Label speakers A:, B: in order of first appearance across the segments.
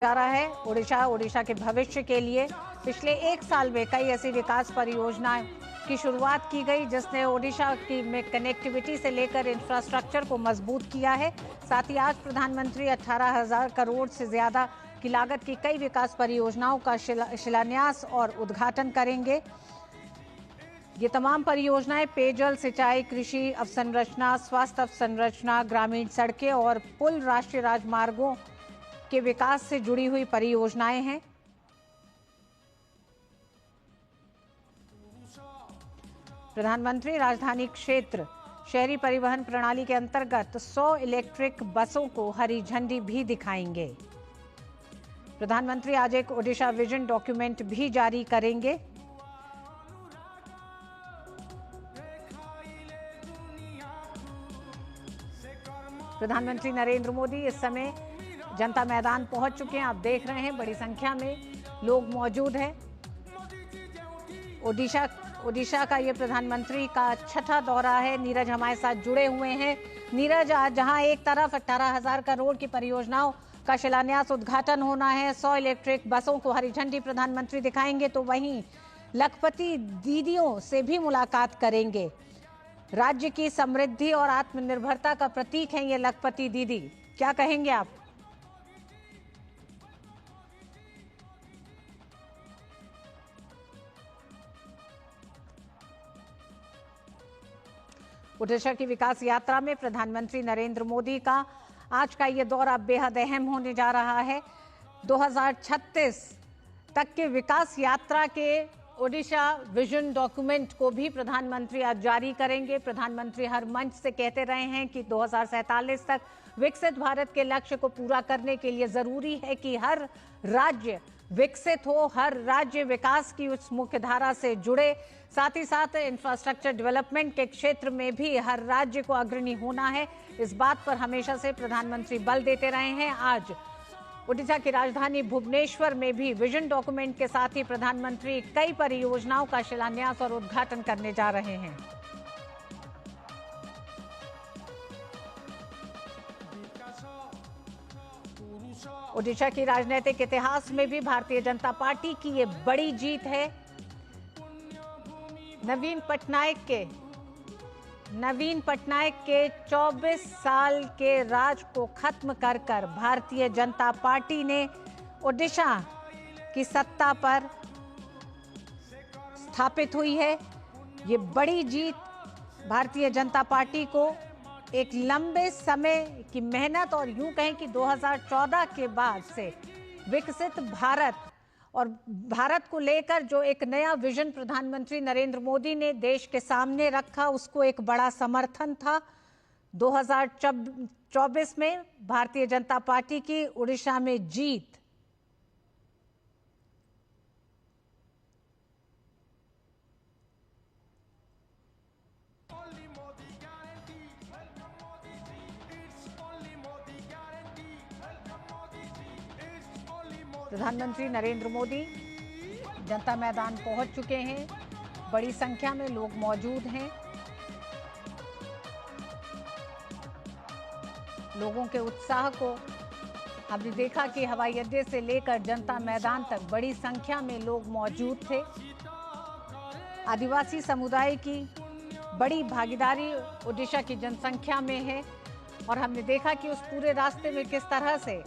A: जा रहा है। ओडिशा के भविष्य के लिए पिछले एक साल में कई ऐसी विकास परियोजनाएं की शुरुआत की गई जिसने ओडिशा की में कनेक्टिविटी से लेकर इंफ्रास्ट्रक्चर को मजबूत किया है। साथ ही आज प्रधानमंत्री 18,000 करोड़ से ज्यादा की लागत की कई विकास परियोजनाओं का शिलान्यास और उद्घाटन करेंगे। ये तमाम परियोजनाएं पेयजल, सिंचाई, कृषि अवसंरचना, स्वास्थ्य अवसंरचना, ग्रामीण सड़कें और पुल, राष्ट्रीय राजमार्गों के विकास से जुड़ी हुई परियोजनाएं हैं। प्रधानमंत्री राजधानी क्षेत्र शहरी परिवहन प्रणाली के अंतर्गत 100 इलेक्ट्रिक बसों को हरी झंडी भी दिखाएंगे। प्रधानमंत्री आज एक ओडिशा विजन डॉक्यूमेंट भी जारी करेंगे। प्रधानमंत्री नरेंद्र मोदी इस समय जनता मैदान पहुंच चुके हैं। आप देख रहे हैं बड़ी संख्या में लोग मौजूद हैं। ओडिशा का ये प्रधानमंत्री का छठा दौरा है। नीरज हमारे साथ जुड़े हुए हैं। नीरज, आज जहां एक तरफ 18,000 करोड़ की परियोजनाओं का शिलान्यास उद्घाटन होना है, 100 इलेक्ट्रिक बसों को हरी झंडी प्रधानमंत्री दिखाएंगे, तो वहीं लखपति दीदियों से भी मुलाकात करेंगे। राज्य की समृद्धि और आत्मनिर्भरता का प्रतीक है ये लखपति दीदी, क्या कहेंगे आप? ओडिशा की विकास यात्रा में प्रधानमंत्री नरेंद्र मोदी का आज का ये दौरा बेहद अहम होने जा रहा है। 2036 तक के विकास यात्रा के ओडिशा विजन डॉक्यूमेंट को भी प्रधानमंत्री आज जारी करेंगे। प्रधानमंत्री हर मंच से कहते रहे हैं कि 2047 तक विकसित भारत के लक्ष्य को पूरा करने के लिए जरूरी है कि हर राज्य विकसित हो, हर राज्य विकास की उस मुख्य धारा से जुड़े। साथ ही साथ इंफ्रास्ट्रक्चर डेवलपमेंट के क्षेत्र में भी हर राज्य को अग्रणी होना है। इस बात पर हमेशा से प्रधानमंत्री बल देते रहे हैं। आज ओडिशा की राजधानी भुवनेश्वर में भी विजन डॉक्यूमेंट के साथ ही प्रधानमंत्री कई परियोजनाओं का शिलान्यास और उद्घाटन करने जा रहे हैं। ओडिशा की राजनीतिक इतिहास में भी भारतीय जनता पार्टी की ये बड़ी जीत है। नवीन पटनायक के 24 साल के राज को खत्म कर भारतीय जनता पार्टी ने ओडिशा की सत्ता पर स्थापित हुई है। ये बड़ी जीत भारतीय जनता पार्टी को एक लंबे समय की मेहनत और यूं कहें कि 2014 के बाद से विकसित भारत और भारत को लेकर जो एक नया विजन प्रधानमंत्री नरेंद्र मोदी ने देश के सामने रखा, उसको एक बड़ा समर्थन था। 2024 में भारतीय जनता पार्टी की उड़ीसा में जीत प्रधानमंत्री नरेंद्र मोदी जनता मैदान पहुंच चुके हैं। बड़ी संख्या में लोग मौजूद हैं। लोगों के उत्साह को हमने देखा कि हवाई अड्डे से लेकर जनता मैदान तक बड़ी संख्या में लोग मौजूद थे। आदिवासी समुदाय की बड़ी भागीदारी ओडिशा की जनसंख्या में है और हमने देखा कि उस पूरे रास्ते में किस तरह से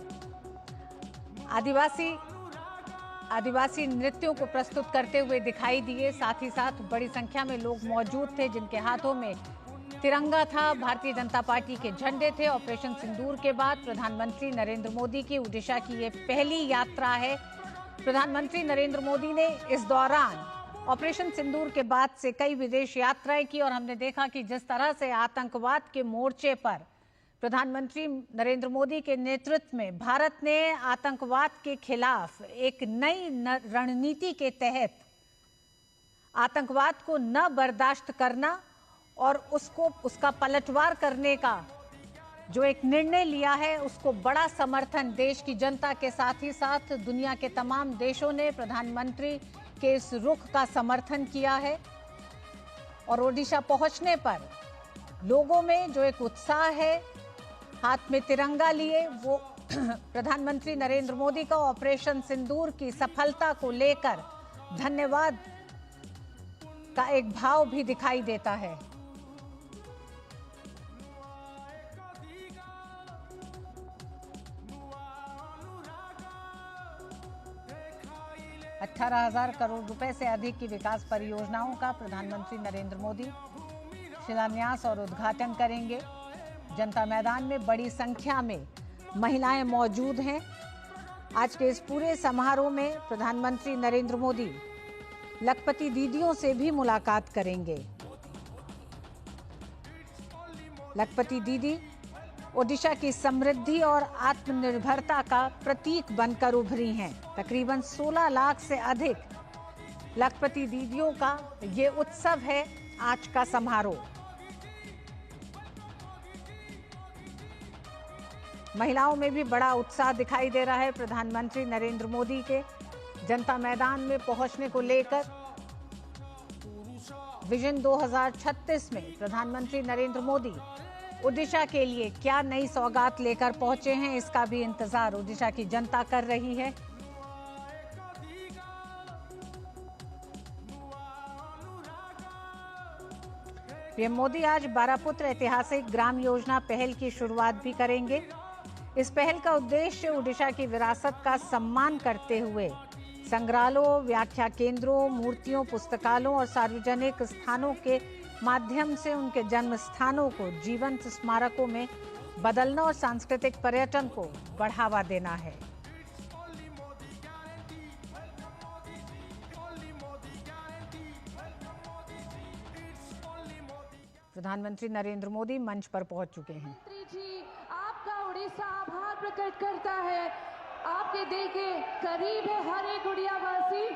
A: आदिवासी नृत्यों को प्रस्तुत करते हुए दिखाई दिए। साथ ही साथ बड़ी संख्या में लोग मौजूद थे जिनके हाथों में तिरंगा था, भारतीय जनता पार्टी के झंडे थे। ऑपरेशन सिंदूर के बाद प्रधानमंत्री नरेंद्र मोदी की ओडिशा की ये पहली यात्रा है। प्रधानमंत्री नरेंद्र मोदी ने इस दौरान ऑपरेशन सिंदूर के बाद से कई विदेश यात्राएं की और हमने देखा कि जिस तरह से आतंकवाद के मोर्चे पर प्रधानमंत्री नरेंद्र मोदी के नेतृत्व में भारत ने आतंकवाद के खिलाफ एक नई रणनीति के तहत आतंकवाद को न बर्दाश्त करना और उसका पलटवार करने का जो एक निर्णय लिया है, उसको बड़ा समर्थन देश की जनता के साथ ही साथ दुनिया के तमाम देशों ने प्रधानमंत्री के इस रुख का समर्थन किया है। और ओडिशा पहुंचने पर लोगों में जो एक उत्साह है, हाथ में तिरंगा लिए, वो प्रधानमंत्री नरेंद्र मोदी का ऑपरेशन सिंदूर की सफलता को लेकर धन्यवाद का एक भाव भी दिखाई देता है। $18,000 करोड़ रुपए से अधिक की विकास परियोजनाओं का प्रधानमंत्री नरेंद्र मोदी शिलान्यास और उद्घाटन करेंगे। जनता मैदान में बड़ी संख्या में महिलाएं मौजूद हैं। आज के इस पूरे समारोह में प्रधानमंत्री नरेंद्र मोदी लखपति दीदियों से भी मुलाकात करेंगे। लखपति दीदी ओडिशा की समृद्धि और आत्मनिर्भरता का प्रतीक बनकर उभरी हैं। तकरीबन 16 लाख से अधिक लखपति दीदियों का ये उत्सव है आज का समारोह। महिलाओं में भी बड़ा उत्साह दिखाई दे रहा है प्रधानमंत्री नरेंद्र मोदी के जनता मैदान में पहुंचने को लेकर। विजन 2036 में प्रधानमंत्री नरेंद्र मोदी ओडिशा के लिए क्या नई सौगात लेकर पहुंचे हैं, इसका भी इंतजार ओडिशा की जनता कर रही है। पीएम मोदी आज बारापुत्र ऐतिहासिक ग्राम योजना पहल की शुरुआत भी करेंगे। इस पहल का उद्देश्य ओडिशा की विरासत का सम्मान करते हुए संग्रहालयों, व्याख्या केंद्रों, मूर्तियों, पुस्तकालयों और सार्वजनिक स्थानों के माध्यम से उनके जन्म स्थानों को जीवंत स्मारकों में बदलना और सांस्कृतिक पर्यटन को बढ़ावा देना है। प्रधानमंत्री नरेंद्र मोदी मंच पर पहुंच चुके हैं।
B: जी, आपका उड़ीसा आभार प्रकट करता है। आपके दिल के करीब है हर एक उड़िया वासी।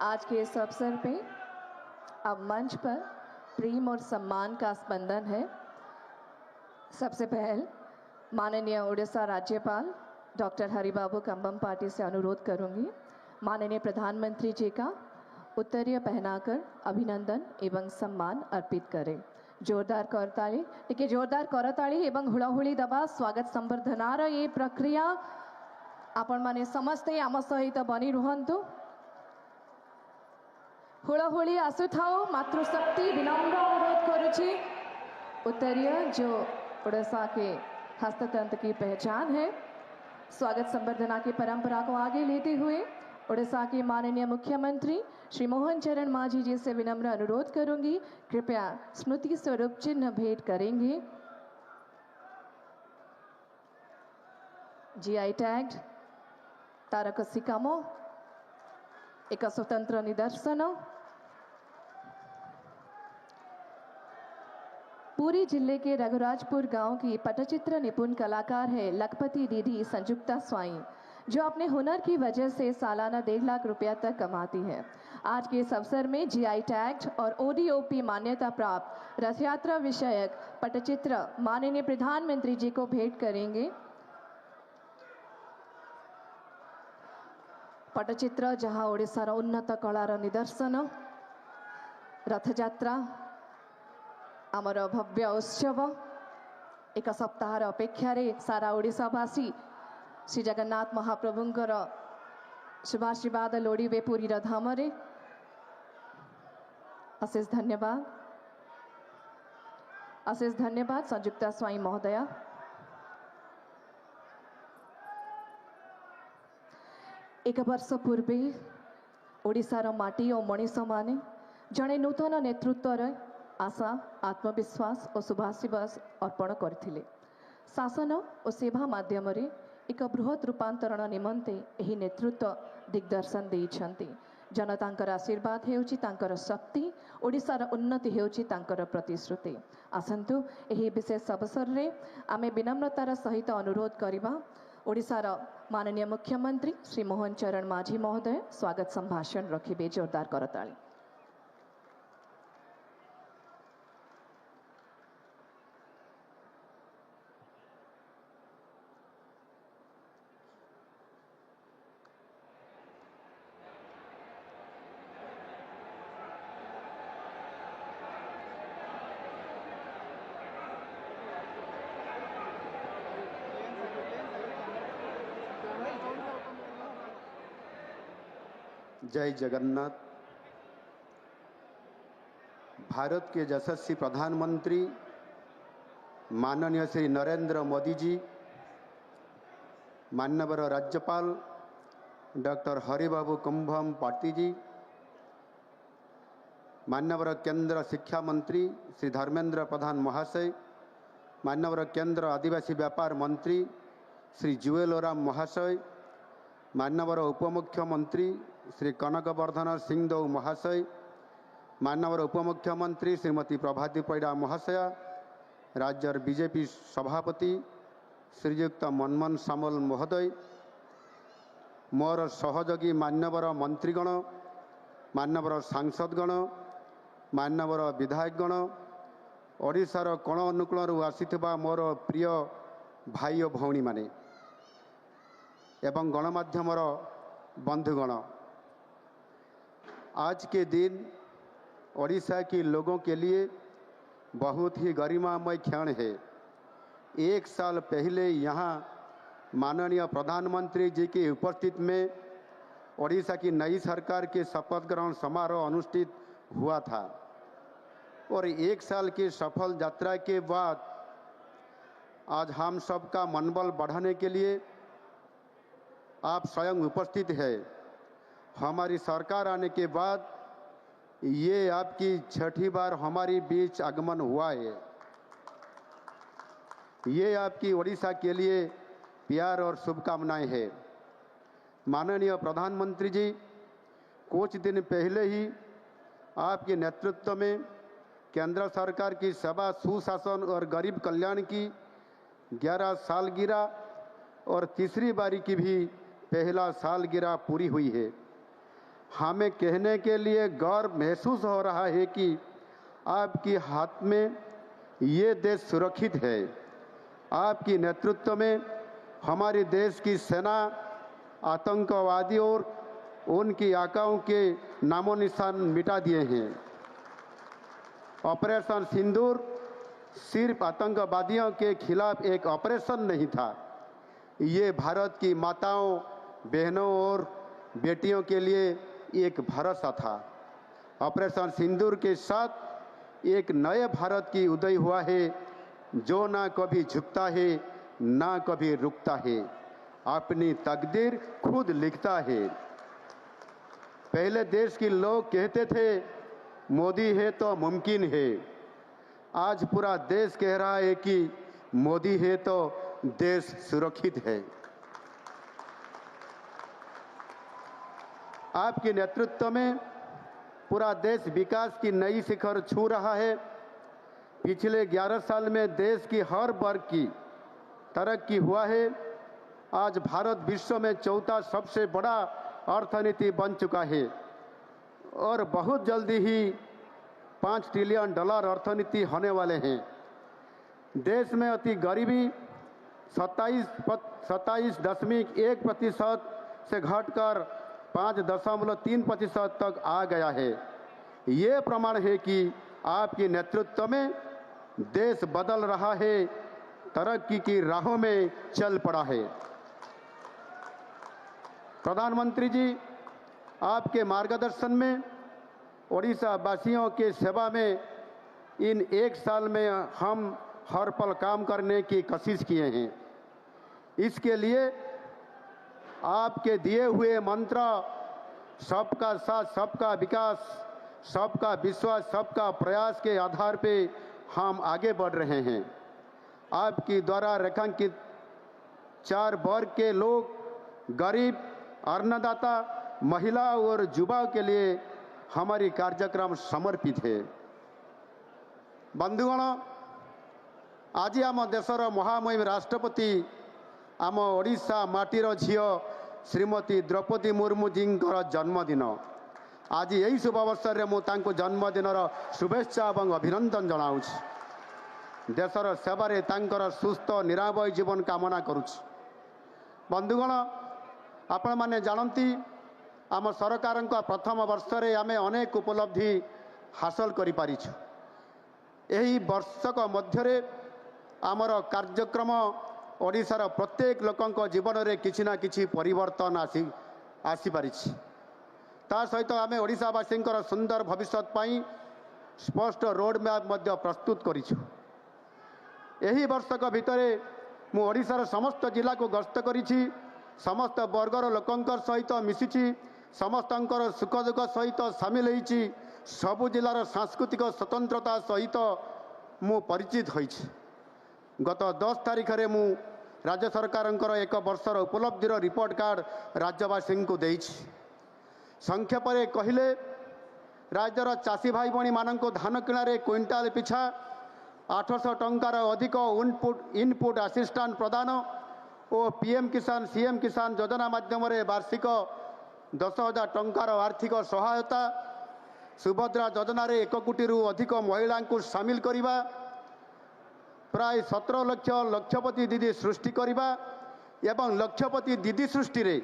B: आज के इस अवसर पे अब मंच पर प्रेम और सम्मान का स्पंदन है। सबसे पहले माननीय उड़ीसा राज्यपाल डॉक्टर हरिबाबू कंबम से अनुरोध करूंगी, माननीय प्रधानमंत्री जी का उत्तरीय पहनाकर अभिनंदन एवं सम्मान अर्पित करें। जोरदार करताली, देखिए जोरदार करताली एवं हुड़ाहुड़ी दबा स्वागत संवर्धनार ये प्रक्रिया आपण माने समस्ते आम सहित बनी रुहंतु। हुड़ाहुड़ी आसुथाओ, मातृशक्ति विनम्र अनुरोध करुछि। उत्तरीय जो उड़ीसा के हस्ततंत्र की पहचान है, स्वागत संवर्धना की परंपरा को आगे लेते हुए उड़ीसा के माननीय मुख्यमंत्री श्री मोहन चरण मांझी जी से विनम्र अनुरोध करूंगी, कृपया स्मृति स्वरूप चिन्ह भेंट करेंगे। जीआई टैग तारकसी कामो एक स्वतंत्र निदर्शन। पुरी जिले के रघुराजपुर गांव की पटचित्र निपुण कलाकार है लखपति दीदी संजुक्ता स्वाई, जो अपने हुनर की वजह से सालाना 1.5 लाख रुपया तक कमाती है। आज के इस अवसर में जीआई टैग और ओडीओपी मान्यता प्राप्त रथ यात्रा विषयक पटचित्र माननीय प्रधानमंत्री जी को भेंट करेंगे। पटचित्र जहां ओडिशार उन्नत कलार निदर्शन, रथ यात्रा आमर भव्य उत्सव, एक सप्ताहर अपेक्षार सारा ओडिशावासी श्री जगन्नाथ महाप्रभुंकर शुभाशीर्वाद लोड़े पुरी धाम रे। अशेष धन्यवाद, अशेष धन्यवाद संजुक्ता स्वाई महोदया। एक वर्ष पूर्वे ओडिशार माटी और मनीष माने जड़े नूतन नेतृत्वर आशा, आत्मविश्वास और शुभाशीर्वाद अर्पण करथिले। शासन और सेवा माध्यम रे एक बृहत रूपांतरण निमंते एही नेतृत्व दिग्दर्शन देइछन्ति। जनतांकर आशीर्वाद हेउछि तांकर शक्ति, ओडिशार उन्नति हेउछि तांकर प्रतिश्रुति। आसंतु एही विशेष अवसर रे आमे विनम्रतार सहित अनुरोध करिबा ओडिशार माननीय मुख्यमंत्री श्री मोहन चरण मांझी महोदय स्वागत संभाषण रखिबे। जोरदार करताली।
C: जय जगन्नाथ। भारत के यशस्वी प्रधानमंत्री माननीय श्री नरेंद्र मोदी जी, माननीय राज्यपाल डॉक्टर हरिबाबू कुंभम पाटी जी, माननीय केंद्र शिक्षा मंत्री श्री धर्मेंद्र प्रधान महाशय, माननीय केंद्र आदिवासी व्यापार मंत्री श्री जुएल ओराम महाशय, माननीय उपमुख्यमंत्री श्री कनकवर्धन सिंहदेव महाशय, माननीय उपमुख्यमंत्री श्रीमती प्रभाती परिडा महाशया, राज्य बीजेपी सभापति श्रीयुक्त मनमोहन सामल महोदय, मोर सहयोगी मान्यवर मंत्रीगण, मान्यवर सांसदगण, मान्यवर विधायकगण, ओडिशार कोण अनुकूल आसीथिबा मोर प्रिय भाई और भौणी माने एवं गणमाध्यमर बंधुगण, आज के दिन ओडिशा के लोगों के लिए बहुत ही गरिमामय क्षण है। एक साल पहले यहाँ माननीय प्रधानमंत्री जी की उपस्थिति में ओडिशा की नई सरकार के शपथ ग्रहण समारोह अनुष्ठित हुआ था और एक साल की सफल यात्रा के बाद आज हम सबका मनोबल बढ़ाने के लिए आप स्वयं उपस्थित है। हमारी सरकार आने के बाद ये आपकी छठी बार हमारी बीच आगमन हुआ है। ये आपकी ओडिशा के लिए प्यार और शुभकामनाएं हैं। माननीय प्रधानमंत्री जी, कुछ दिन पहले ही आपके नेतृत्व में केंद्र सरकार की सेवा, सुशासन और गरीब कल्याण की 11 सालगिरह और तीसरी बारी की भी पहला सालगिरह पूरी हुई है। हमें कहने के लिए गर्व महसूस हो रहा है कि आपके हाथ में ये देश सुरक्षित है। आपके नेतृत्व में हमारे देश की सेना आतंकवादियों और उनकी आकाओं के नामो निशान मिटा दिए हैं। ऑपरेशन सिंदूर सिर्फ आतंकवादियों के खिलाफ एक ऑपरेशन नहीं था, ये भारत की माताओं, बहनों और बेटियों के लिए एक भरोसा था। ऑपरेशन सिंदूर के साथ एक नए भारत की उदय हुआ है जो ना कभी झुकता है ना कभी रुकता है, अपनी तकदीर खुद लिखता है। पहले देश के लोग कहते थे मोदी है तो मुमकिन है। आज पूरा देश कह रहा है कि मोदी है तो देश सुरक्षित है। आपके नेतृत्व में पूरा देश विकास की नई शिखर छू रहा है। पिछले 11 साल में देश की हर वर्ग की तरक्की हुआ है। आज भारत विश्व में चौथा सबसे बड़ा अर्थनीति बन चुका है और बहुत जल्दी ही $5 ट्रिलियन अर्थनीति होने वाले हैं। देश में अति गरीबी 27.1% से घटकर 5.3% तक आ गया है। ये प्रमाण है कि आपके नेतृत्व में देश बदल रहा है, तरक्की की राहों में चल पड़ा है। प्रधानमंत्री जी, आपके मार्गदर्शन में ओडिशा वासियों के सेवा में इन एक साल में हम हर पल काम करने की कोशिश किए हैं। इसके लिए आपके दिए हुए मंत्र सबका साथ, सबका विकास, सबका विश्वास, सबका प्रयास के आधार पे हम आगे बढ़ रहे हैं। आपकी द्वारा रेखांकित 4 वर्ग के लोग, गरीब, अन्नदाता, महिला और युवाओं के लिए हमारी कार्यक्रम समर्पित है। बंधुगण, आज आम देशर महामहिम राष्ट्रपति आम ओडिशा माटीर झियो श्रीमती द्रौपदी मुर्मू जी जन्मदिन। आज यही शुभ अवसर में मुझे जन्मदिनर शुभेच्छा और अभिनंदन जनाऊँ। देशर सेवारे तांकर सुस्थ निरामय जीवन कामना करुच्ची। बंधुगण, आपण माने जानती आम सरकार प्रथम वर्ष रे आमे अनेक उपलब्धि हासिल करि पारिछु। एही वर्षक मध्यरे आमर कार्यक्रम ओडिशार प्रत्येक लोकंक जीवन रे किछि ना किछि परिवर्तन आसी पारिछि। ता सहित आम ओडिशावासी सुंदर भविष्य स्पष्ट रोड मैप प्रस्तुत करिछु। एही वर्षक भितर मु ओडिशार समस्त जिला को गस्त करिछि, समस्त वर्गर लोकंकर सहित मिशिछि, समस्तंकर सुख दुख सहित सामिल होइछि, सबु जिलार सांस्कृतिक स्वतंत्रता सहित मु परिचित होइछि। गत 10 तारिख रे मु राज्य सरकार एक वर्षर उपलब्धिर रिपोर्ट कार्ड राज्यवासी को देइछि। संक्षेप रे कहिले राज्यर चाषी भाई भाई मान धान किणारे क्विंटाल पिछा 800 टंकार अधिक इनपुट असिस्टेंट प्रदान और पीएम किसान सीएम किसान योजना माध्यम वार्षिक 10,000 टंकार आर्थिक सहायता, सुभद्रा योजना 1 कोटी अधिक महिला को सामिल करवा, प्राय 17 लक्ष लक्षपति दीदी सृष्टि करवा एवं लक्षपति दीदी सृष्टि रे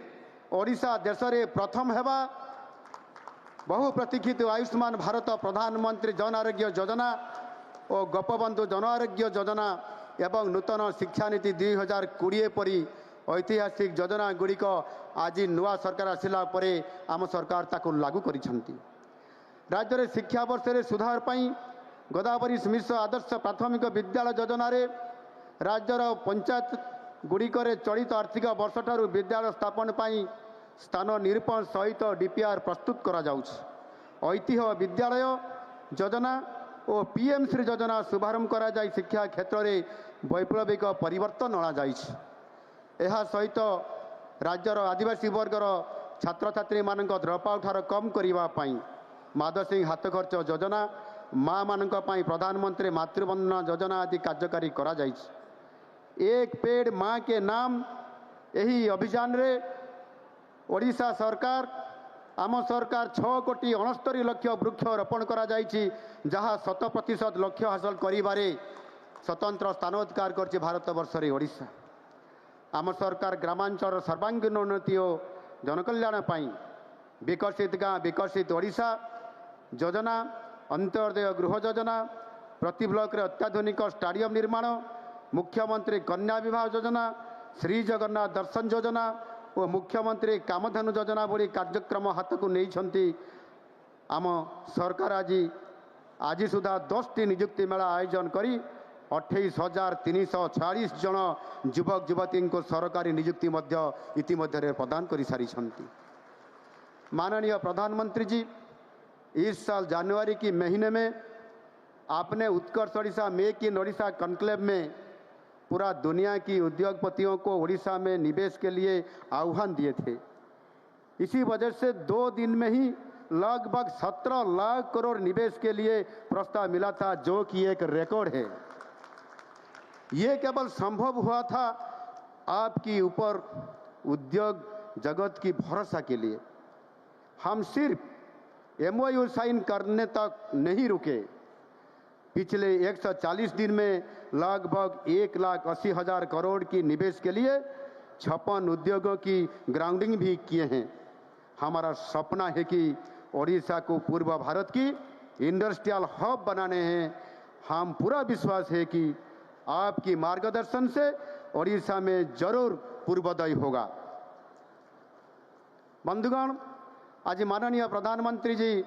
C: ओडिशा देश रे प्रथम हेबा, बहु प्रतीक्षित आयुष्मान भारत प्रधानमंत्री जन आरोग्य योजना और गोपबंधु जन आरोग्य योजना एवं नूतन शिक्षा नीति 2020 परी ऐतिहासिक योजना गुड़िक आज नुआ सरकार आसिला परे आम सरकार ताकू लागू करिसेंती। राज्य में शिक्षा वर्ष रे सुधार पाई गोदावरी मिश्र आदर्श प्राथमिक विद्यालय योजना रे राज्यर पंचायत गुड़िक चलित आर्थिक वर्ष ठारू विद्यालय स्थापन पाई स्थान निरूपण सहित डीपीआर प्रस्तुत करा जाउछि। ऐतिह्य विद्यालय योजना और पीएम श्री योजना शुभारंभ करा जाई शिक्षा क्षेत्र में वैप्लविक परिवर्तन अणा जाइछि। एहा सहित राज्यर आदिवासी वर्गर छात्र छात्री मान ड्रप आउट हार कम करने माधव सिंह हाथ खर्च योजना, माँ मान प्रधानमंत्री मातृवंदना योजना आदि कार्यकारी करा जाइछि। एक पेड़ माँ के नाम यही अभियान रे ओडिशा सरकार आम सरकार 6,69 लाख वृक्ष रोपण करा जाइछि, जहाँ 100% लक्ष्य हासिल करिबारे स्वतंत्र स्थान अधिकार करछि भारत वर्ष रे ओडिशा। आम सरकार ग्रामांचल सर्वांगीन उन्नति और जनकल्याण पाई विकसित गाँ विकसित ओडिशा योजना, अंत्योदय गृह योजना, प्रति ब्लॉक रे अत्याधुनिक स्टाडियम निर्माण, मुख्यमंत्री कन्या विवाह योजना, श्री जगन्नाथ दर्शन योजना और मुख्यमंत्री कामधेनु योजना भली कार्यक्रम हाथ को नहीं आम सरकार आज सुधा 10टी नियुक्ति मेला आयोजन करी 28,346 जन युवक युवती को सरकारी नियुक्ति इतिमध्य प्रदान कर सारी। माननीय प्रधानमंत्री जी, इस साल जनवरी की महीने में आपने Utkarsh Odisha make in Odisha conclave में पूरा दुनिया की उद्योगपतियों को ओडिशा में निवेश के लिए आह्वान दिए थे। इसी वजह से 2 दिन में ही लगभग 17 लाख करोड़ निवेश के लिए प्रस्ताव मिला था, जो कि एक रिकॉर्ड है। ये केवल संभव हुआ था आपकी ऊपर उद्योग जगत की भरोसा के लिए। हम सिर्फ एमओयू साइन करने तक नहीं रुके, पिछले 140 दिन में लगभग 1,80,000 करोड़ की निवेश के लिए 56 उद्योगों की ग्राउंडिंग भी किए हैं। हमारा सपना है कि ओडिशा को पूर्व भारत की इंडस्ट्रियल हब बनाने हैं। हम पूरा विश्वास है कि आपकी मार्गदर्शन से ओडिशा में जरूर पूर्वोदय होगा। बंधुगण, आज माननीय प्रधानमंत्री जी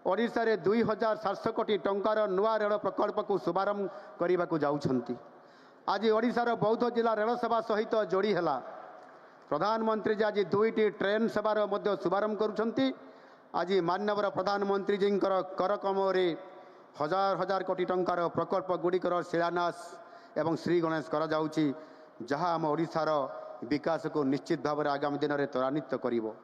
C: ओडिशा रे 2,700 कोटी टंकार नुआ रेल प्रकल्प को शुभारंभ करने को जाउछंती। आज ओडिशार बौद्ध जिला रेल सेवा सहित जोड़ी है। प्रधानमंत्री जी आज 2टी ट्रेन सेवार मध्य शुभारंभ करुछंती। आज माननीय प्रधानमंत्री जी कर कमरे हजार हजार कोटी टंकार प्रकल्प गुड़िकर शिलान्यास एवं श्री गणेश करा जाउची, जहाँ आम ओडिशार विकास को निश्चित भाव में आगामी दिन में त्वरान्वित करिवो।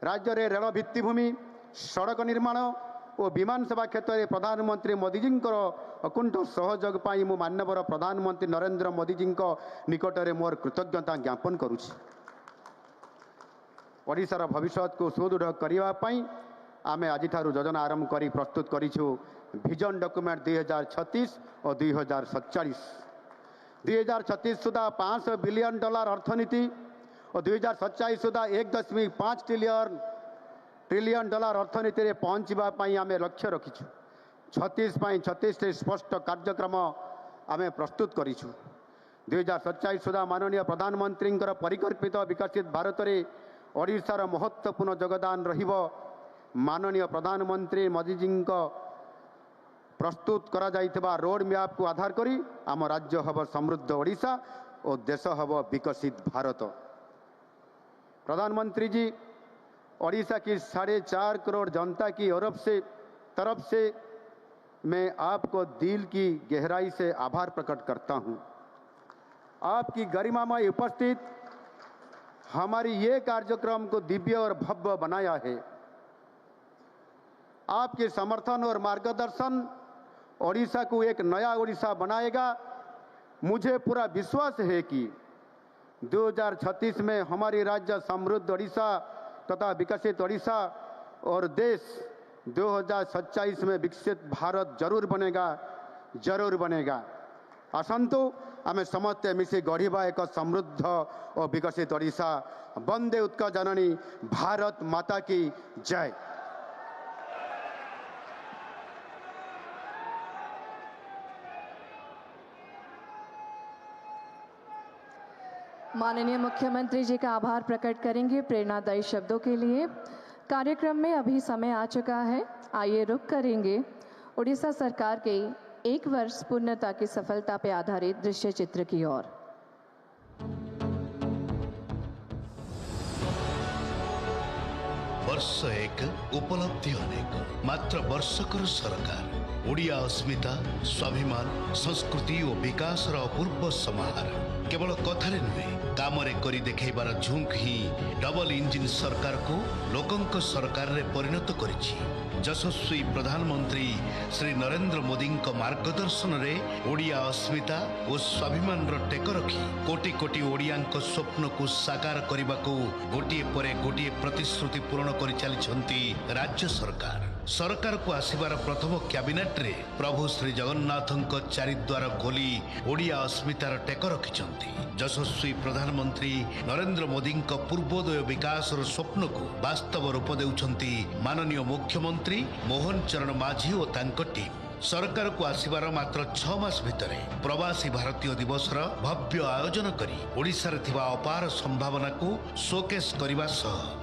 C: राज्य रे रेल भित्तिभूमि, सड़क निर्माण और विमान सेवा क्षेत्र में प्रधानमंत्री मोदी जी अकुंठ सहयोग पाई मु माननीय प्रधानमंत्री नरेंद्र मोदी जी निकट में मोर कृतज्ञता ज्ञापन करुछि। ओडिशार भविष्य को सुदृढ़ करने आमे आज योजना आरंभ करी प्रस्तुत करिछु विजन डॉक्यूमेंट 2036 और 2047। 2036 सुधा $500 बिलियन अर्थनीति और 2047 सुधा $1.5 ट्रिलियन अर्थनीति में पहुँचवा आम लक्ष्य रखीछु। 36 स्पष्ट कार्यक्रम आम प्रस्तुत करिछु। 2047 सुधा माननीय प्रधानमंत्री परिकल्पित विकसित भारत में ओडिशार महत्वपूर्ण योगदान रहिबो माननीय प्रधानमंत्री मोदी जी प्रस्तुत करा जाइथिबा रोड मैप को आधार करी आम राज्य हब समृद्ध ओडिशा और देश हब विकसित भारत। प्रधानमंत्री जी, ओडिशा की 4.5 करोड़ जनता की तरफ से मैं आपको दिल की गहराई से आभार प्रकट करता हूं। आपकी गरिमामय उपस्थित हमारी ये कार्यक्रम को दिव्य और भव्य बनाया है। आपके समर्थन और मार्गदर्शन ओडिशा को एक नया ओडिशा बनाएगा। मुझे पूरा विश्वास है कि 2036 में हमारी राज्य समृद्ध ओडिशा तथा विकसित ओडिशा और देश 2047 में विकसित भारत जरूर बनेगा। आसंतु आमे समस्ते मिसी गढ़िबा एक समृद्ध और विकसित ओडिशा। वंदे उत्कल जननी भारत माता की जय।
B: माननीय मुख्यमंत्री जी का आभार प्रकट करेंगे प्रेरणादायी शब्दों के लिए। कार्यक्रम में अभी समय आ चुका है, आइए रुख करेंगे उड़ीसा सरकार के 1 वर्ष पूर्णता की सफलता पर आधारित दृश्य चित्र की ओर।
D: वर्ष 1 उपलब्धि अनेक मात्र वर्षकर सरकार ओडिया अस्मिता स्वाभिमान संस्कृति और विकास अपूर्व समाहार केवल कथारे नुहे कामरे करी देखैबार झुंक ही डबल इंजिन सरकार को लोकंक सरकार रे परिणत करिछि। यशस्वी प्रधानमंत्री श्री नरेंद्र मोदी मार्गदर्शन रे ओडिया अस्मिता और स्वाभिमान टेक रखी कोटि कोटि ओडिया स्वप्न को साकार करने को गोटे पर गोटे प्रतिश्रुति पूरण कर चली राज्य सरकार को आसबार प्रथम कैबिनेट रे प्रभु श्री जगन्नाथ चारिद्वार खोली ओडिया अस्मितार टेक रखिछंती। यशस्वी प्रधानमंत्री नरेंद्र मोदी पूर्वोदय विकास स्वप्न को वास्तव रूप देउछंती माननीय मुख्यमंत्री मोहन चरण माझी और तांको टीम। सरकार को आसबार मात्र 6 मास भितरे प्रवासी भारतीय दिवस भव्य आयोजन करी ओडिशा रे थिबा अपार संभावना को शोकेस करने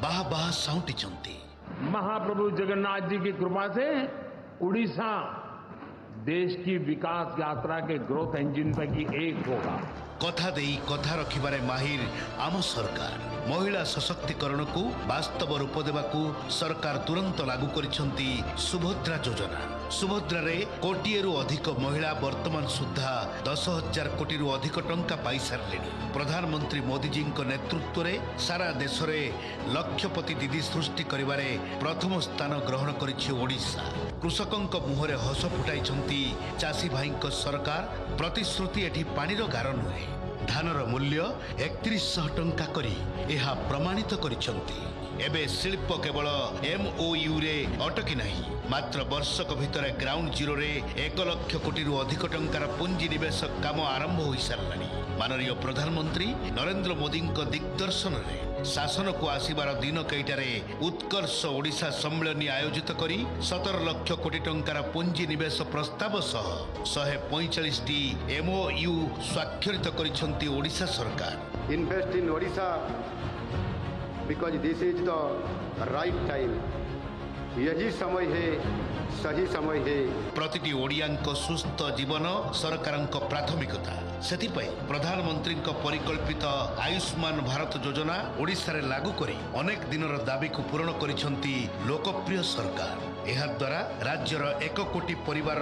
D: बाह बाह साउंटिछंती।
E: महाप्रभु जगन्नाथ जी की कृपा से उड़ीसा देश की विकास यात्रा के ग्रोथ इंजिन पैकी एक होगा।
D: कथा देई कथा रखिबारे माहिर आम सरकार महिला सशक्तिकरण को वास्तव रूप देवाकू सरकार तुरंत लागू करिसेंती सुभद्रा योजना। सुभद्रा रे कोटिएरु अधिक महिला वर्तमान सुधा 10,000 कोटी रु अधिक टंका पाई सारलेनी। प्रधानमंत्री मोदी जी नेतृत्व रे सारा देश रे लक्षपति दीदी सृष्टि करिबारे प्रथम स्थान ग्रहण करिछि ओडिशा। कृषकंक मुहरे हस फुटाइछंती चासी भाईंक सरकार। प्रतिश्रुति एठी पानीर गार नुहे। धानर मूल्य 3100 टंका करी एहा प्रमाणित करिछंती। एबे शिल्प केवल MOU रे अटकी नहीं, मात्र वर्षक भितर ग्राउंड जीरो रे 1 लाख कोटी रु अधिक टंकार पुंजी निवेश काम आरंभ हो सारलानी। माननीय प्रधानमंत्री नरेंद्र मोदी दिग्दर्शन रे शासन को आसबार दिन कईटारे उत्कर्ष ओडिशा सम्मेलन आयोजित करी 17 लाख कोटी टंकार पुंजी निवेश प्रस्ताव सह 145टी MOU स्वाक्षरित करिसेंती ओडिशा सरकार।
C: Invest in Odisha because this is the right time. यही समय है, सही समय है।
D: प्रतिटी ओडियांक सुस्थ जीवन सरकारंक प्राथमिकता। सेतिपई प्रधानमंत्री परिकल्पित आयुष्मान भारत योजना ओडिशा रे लागू करी अनेक दिनर दाबी को पूरण करिसेंती लोकप्रिय सरकार। एहा द्वारा राज्यर 1 कोटी परिवार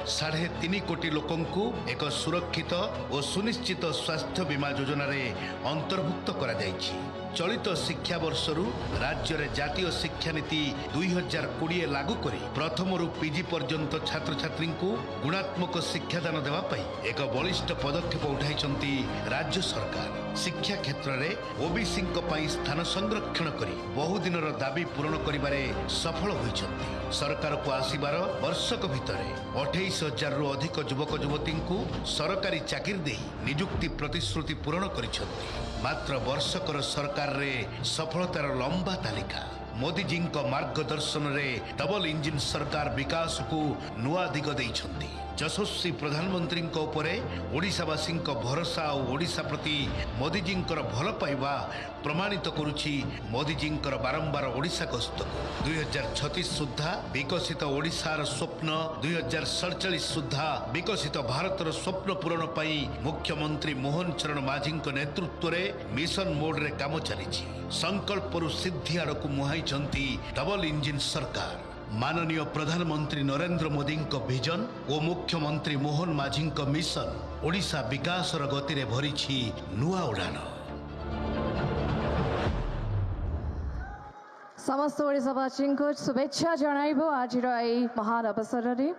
D: 3.5 कोटी लोकंकु एक सुरक्षित और सुनिश्चित स्वास्थ्य बीमा योजना रे अंतर्भुक्त करा जायछि। चलित शिक्षा वर्षरु राज्य रे जातीय शिक्षा नीति 2020 लागू करी प्रथम रु PG पर्यंत छात्र छात्री को गुणात्मक शिक्षादान देवा पई एक बलिष्ठ पदक्षेप उठाइछंती राज्य सरकार। शिक्षा क्षेत्र रे ओबीसी पई स्थान संरक्षण करी बहुदिनर दाबी पूरण करिबारे सफल होइछंती। सरकार को आसीबार वर्षक भितरे 28,000 रु अधिक युवक युवती को सरकारी चाकरी दे नियुक्ति प्रतिश्रुति पूरण करिछंती। मात्र वर्षकर सरकार रे सफलतार लंबा तालिका। मोदी जी मार्गदर्शन रे डबल इंजिन सरकार विकास को नुआ दिग देइछंती। यशस्वी प्रधानमंत्री ओडिशावासी भरोसा और ओडिशा प्रति मोदीजी भल पाइबा प्रमाणित करुछि मोदीजी बारंबार ओडिशा गस्त 2036 सुधा विकसित ओडिशार स्वप्न 2047 सुधा विकसित भारतर स्वप्न पूरण पाई मुख्यमंत्री मोहन चरण माझी नेतृत्व में मिशन मोड रे काम चली संकल्प सिद्धि आड़क मुहाई डबल इंजिन सरकार माननीय प्रधानमंत्री नरेंद्र मोदी विजन और मुख्यमंत्री मोहन माझी मिशन ओडिशा विकासर गति रे भरी नुआ उड़ान।
B: समस्त ओडिशावासी को शुभेच्छा जणाइबो आज महान अवसर रे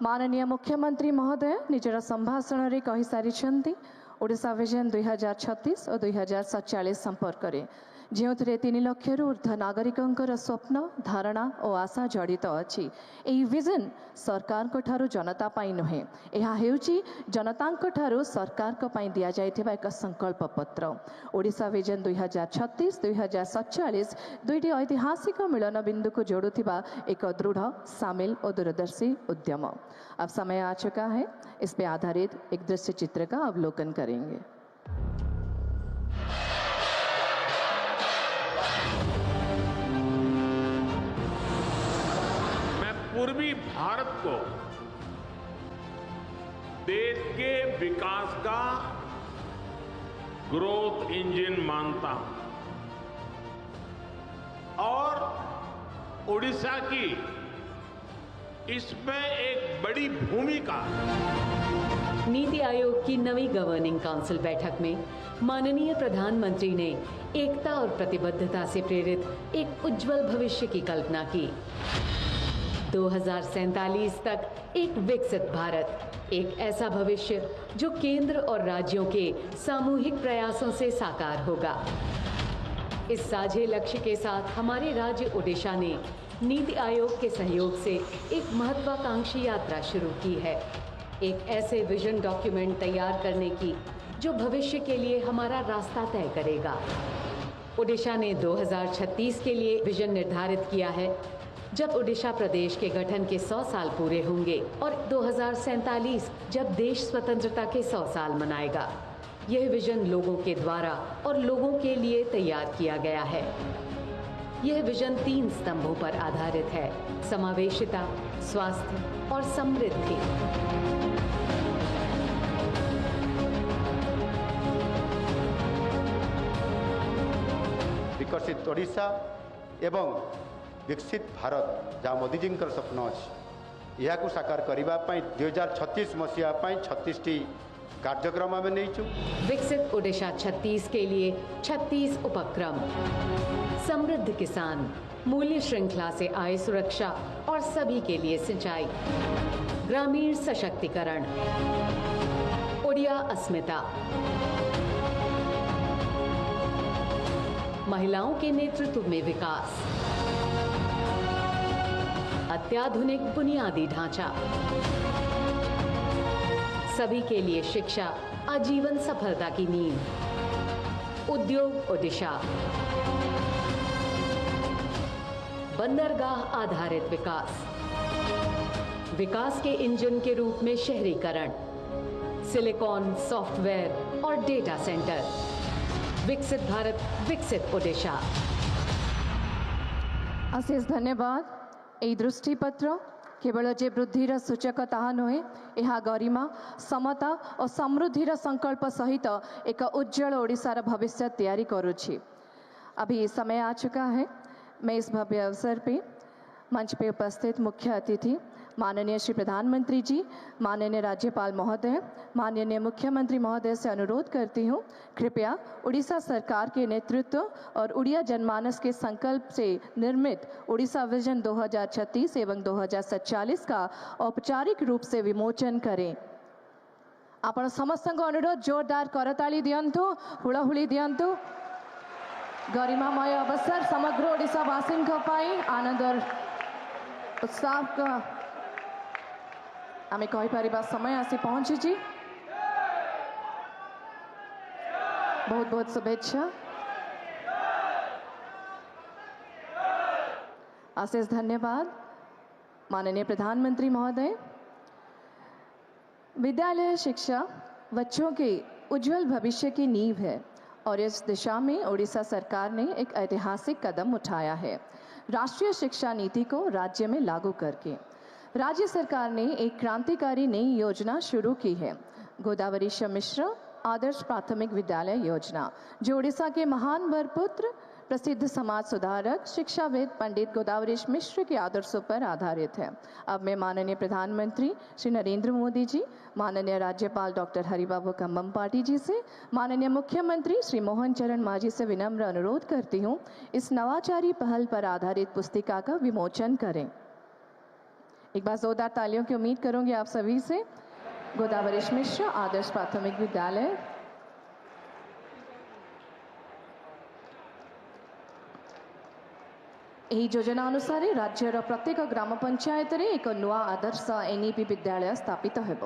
B: माननीय मुख्यमंत्री महोदय निजर संभाषण रे कहि सारिछंती ओडिशा विजन 2036 और 2047 संपर्क रे जो 3 लाख ऊर्ध्व नागरिकों स्वप्न धारणा और आशा जड़ित अच्छी यही विजन सरकार को ठारू जनता पाई नुहे यह हेउची जनता को ठारू सरकार को पाई दिया जाइथिबा एक संकल्प पत्र ओडिशा विजन 2036-2047 दुईटी ऐतिहासिक मिलन बिंदु को जोड़ुथिबा एक दृढ़ शामिल और दूरदर्शी उद्यम। अब समय आ चुका है इस पे आधारित एक दृश्य चित्र का अवलोकन करेंगे।
E: पूर्वी भारत को देश के विकास का ग्रोथ इंजन मानता हूं और ओडिशा की इसमें एक बड़ी भूमिका।
F: नीति आयोग की नवी गवर्निंग काउंसिल बैठक में माननीय प्रधानमंत्री ने एकता और प्रतिबद्धता से प्रेरित एक उज्जवल भविष्य की कल्पना की। 2047 तक एक विकसित भारत, एक ऐसा भविष्य जो केंद्र और राज्यों के सामूहिक प्रयासों से साकार होगा। इस साझे लक्ष्य के साथ हमारे राज्य ओडिशा ने नीति आयोग के सहयोग से एक महत्वाकांक्षी यात्रा शुरू की है, एक ऐसे विजन डॉक्यूमेंट तैयार करने की जो भविष्य के लिए हमारा रास्ता तय करेगा। ओडिशा ने 2036 के लिए विजन निर्धारित किया है, जब ओडिशा प्रदेश के गठन के 100 साल पूरे होंगे और 2047 जब देश स्वतंत्रता के 100 साल मनाएगा। यह विजन लोगों के द्वारा और लोगों के लिए तैयार किया गया है। यह विजन 3 स्तंभों पर आधारित है: समावेशिता, स्वास्थ्य और समृद्धि।
C: विकसित ओडिशा एवं विकसित भारत जहाँ मोदीजी स्वप्न अच्छी यह साकार करने 2036 मसीहा 36टी कार्यक्रम आम नहीं।
F: विकसित ओडिशा 36 के लिए 36 उपक्रम, समृद्ध किसान, मूल्य श्रृंखला से आय सुरक्षा और सभी के लिए सिंचाई, ग्रामीण सशक्तिकरण, ओडिया अस्मिता, महिलाओं के नेतृत्व में विकास, अत्याधुनिक बुनियादी ढांचा, सभी के लिए शिक्षा, आजीवन सफलता की नींव, उद्योग ओडिशा, बंदरगाह आधारित विकास, विकास के इंजन के रूप में शहरीकरण, सिलिकॉन, सॉफ्टवेयर और डेटा सेंटर, विकसित भारत, विकसित ओडिशा।
B: अशेष धन्यवाद। यह दृष्टिपत्र केवल जे वृद्धिर सूचक ताहा नुहे, यह गरिमा, समता और समृद्धिर संकल्प सहित एक उज्जवल ओडिशार भविष्य तैयारी करुछि। अभी समय आ चुका है, मैं इस भव्य अवसर पे मंच पे उपस्थित मुख्य अतिथि माननीय श्री प्रधानमंत्री जी, माननीय राज्यपाल महोदय, माननीय मुख्यमंत्री महोदय से अनुरोध करती हूँ, कृपया उड़ीसा सरकार के नेतृत्व और उड़िया जनमानस के संकल्प से निर्मित उड़ीसा विजन 2036 एवं 2047 का औपचारिक रूप से विमोचन करें। आपण समस्त अनुरोध जोरदार करताली दियंतु, हुड़ाहुड़ी दियंतु। गरिमामय अवसर समग्र ओडिशावासी आनंद और उत्साह का आम कहीपर समय आसी पहुंची। बहुत बहुत शुभेच्छा, अशेष धन्यवाद। माननीय प्रधानमंत्री महोदय, विद्यालय शिक्षा बच्चों के उज्जवल भविष्य की नींव है और इस दिशा में ओडिशा सरकार ने एक ऐतिहासिक कदम उठाया है। राष्ट्रीय शिक्षा नीति को राज्य में लागू करके राज्य सरकार ने एक क्रांतिकारी नई योजना शुरू की है, गोदावरी मिश्र आदर्श प्राथमिक विद्यालय योजना, जो ओडिशा के महान वरपुत्र प्रसिद्ध समाज सुधारक शिक्षाविद पंडित गोदावरी मिश्र के आदर्शों पर आधारित है। अब मैं माननीय प्रधानमंत्री श्री नरेंद्र मोदी जी, माननीय राज्यपाल डॉक्टर हरिबाबू कम्बम जी से, माननीय मुख्यमंत्री श्री मोहन चरण मांझी से विनम्र अनुरोध करती हूँ, इस नवाचारी पहल पर आधारित पुस्तिका का विमोचन करें। एक बार जोरदार तालियों की उम्मीद करूंगी आप सभी से। गोदावरी मिश्र आदर्श प्राथमिक विद्यालय। ଏହି ଯୋଜନା ଅନୁସାରେ ରାଜ୍ୟର ପ୍ରତ୍ୟେକ ଗ୍ରାମ ପଞ୍ଚାୟତରେ ଏକ ନୂଆ ଆଦର୍ଶ NEP ବିଦ୍ୟାଳୟ ସ୍ଥାପିତ ହେବ,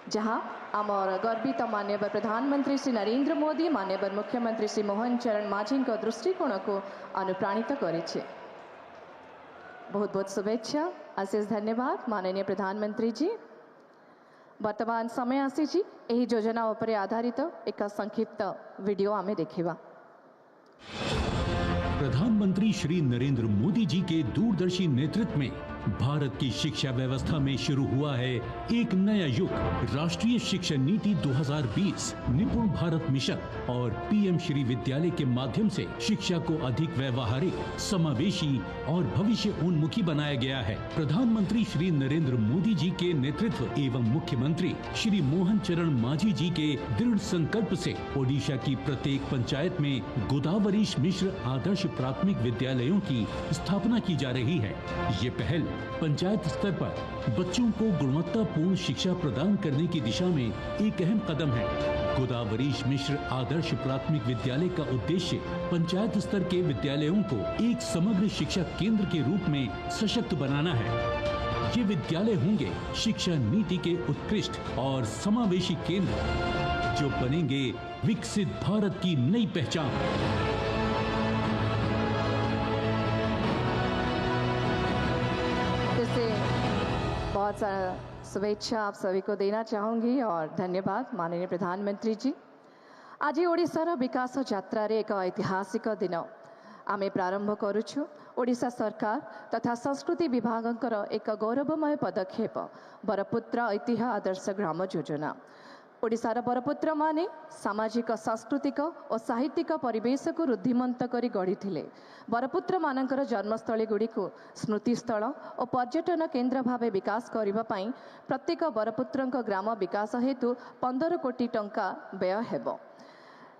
B: ଯାହା ଆମର ଗର୍ବିତ ମାନ୍ୟବର ପ୍ରଧାନମନ୍ତ୍ରୀ ଶ୍ରୀ ନରେନ୍ଦ୍ର ମୋଦି, ମାନ୍ୟବର ମୁଖ୍ୟମନ୍ତ୍ରୀ ଶ୍ରୀ ମୋହନ ଚରଣ ମାଝୀଙ୍କ ଦୃଷ୍ଟିକୋଣକୁ ଅନୁପ୍ରାଣିତ କରିଛି। बहुत बहुत शुभेच्छा, अशेष धन्यवाद माननीय प्रधानमंत्री जी। वर्तमान समय आसी यही योजना उपरे आधारित एक संक्षिप्त वीडियो आमे देखिबा।
G: प्रधानमंत्री श्री नरेंद्र मोदी जी के दूरदर्शी नेतृत्व में भारत की शिक्षा व्यवस्था में शुरू हुआ है एक नया युग। राष्ट्रीय शिक्षा नीति 2020, निपुण भारत मिशन और PM श्री विद्यालय के माध्यम से शिक्षा को अधिक व्यवहारिक, समावेशी और भविष्य उन्मुखी बनाया गया है। प्रधानमंत्री श्री नरेंद्र मोदी जी के नेतृत्व एवं मुख्यमंत्री श्री मोहन चरण मांझी जी के दृढ़ संकल्प से ओडिशा की प्रत्येक पंचायत में गोदावरी मिश्र आदर्श प्राथमिक विद्यालयों की स्थापना की जा रही है। ये पहल पंचायत स्तर पर बच्चों को गुणवत्तापूर्ण शिक्षा प्रदान करने की दिशा में एक अहम कदम है। गोदावरी मिश्र आदर्श प्राथमिक विद्यालय का उद्देश्य पंचायत स्तर के विद्यालयों को एक समग्र शिक्षा केंद्र के रूप में सशक्त बनाना है। ये विद्यालय होंगे शिक्षा नीति के उत्कृष्ट और समावेशी केंद्र, जो बनेंगे विकसित भारत की नई पहचान।
B: बहुत सारा शुभेच्छा आप सभी को देना चाहूँगी और धन्यवाद माननीय प्रधानमंत्री जी। आज ओडिशार विकास यात्रा रे एक ऐतिहासिक दिन आमे प्रारंभ करुछु। ओडिशा सरकार तथा संस्कृति विभागकर एक गौरवमय पदक्षेप बरपुत्र ऐतिह्य आदर्श ग्राम योजना। ओडिशार बरपुत्र माने सामाजिक, सांस्कृतिक और साहित्यिक परिवेश को रुद्धिमंत करी गढ़ी। बरपुत्र मानकर जन्मस्थली गुड़ी को स्मृतिस्थल और पर्यटन केन्द्र भाव विकास करने प्रत्येक बरपुत्र ग्राम विकास हेतु 15 कोटी टंका व्यय हेबो।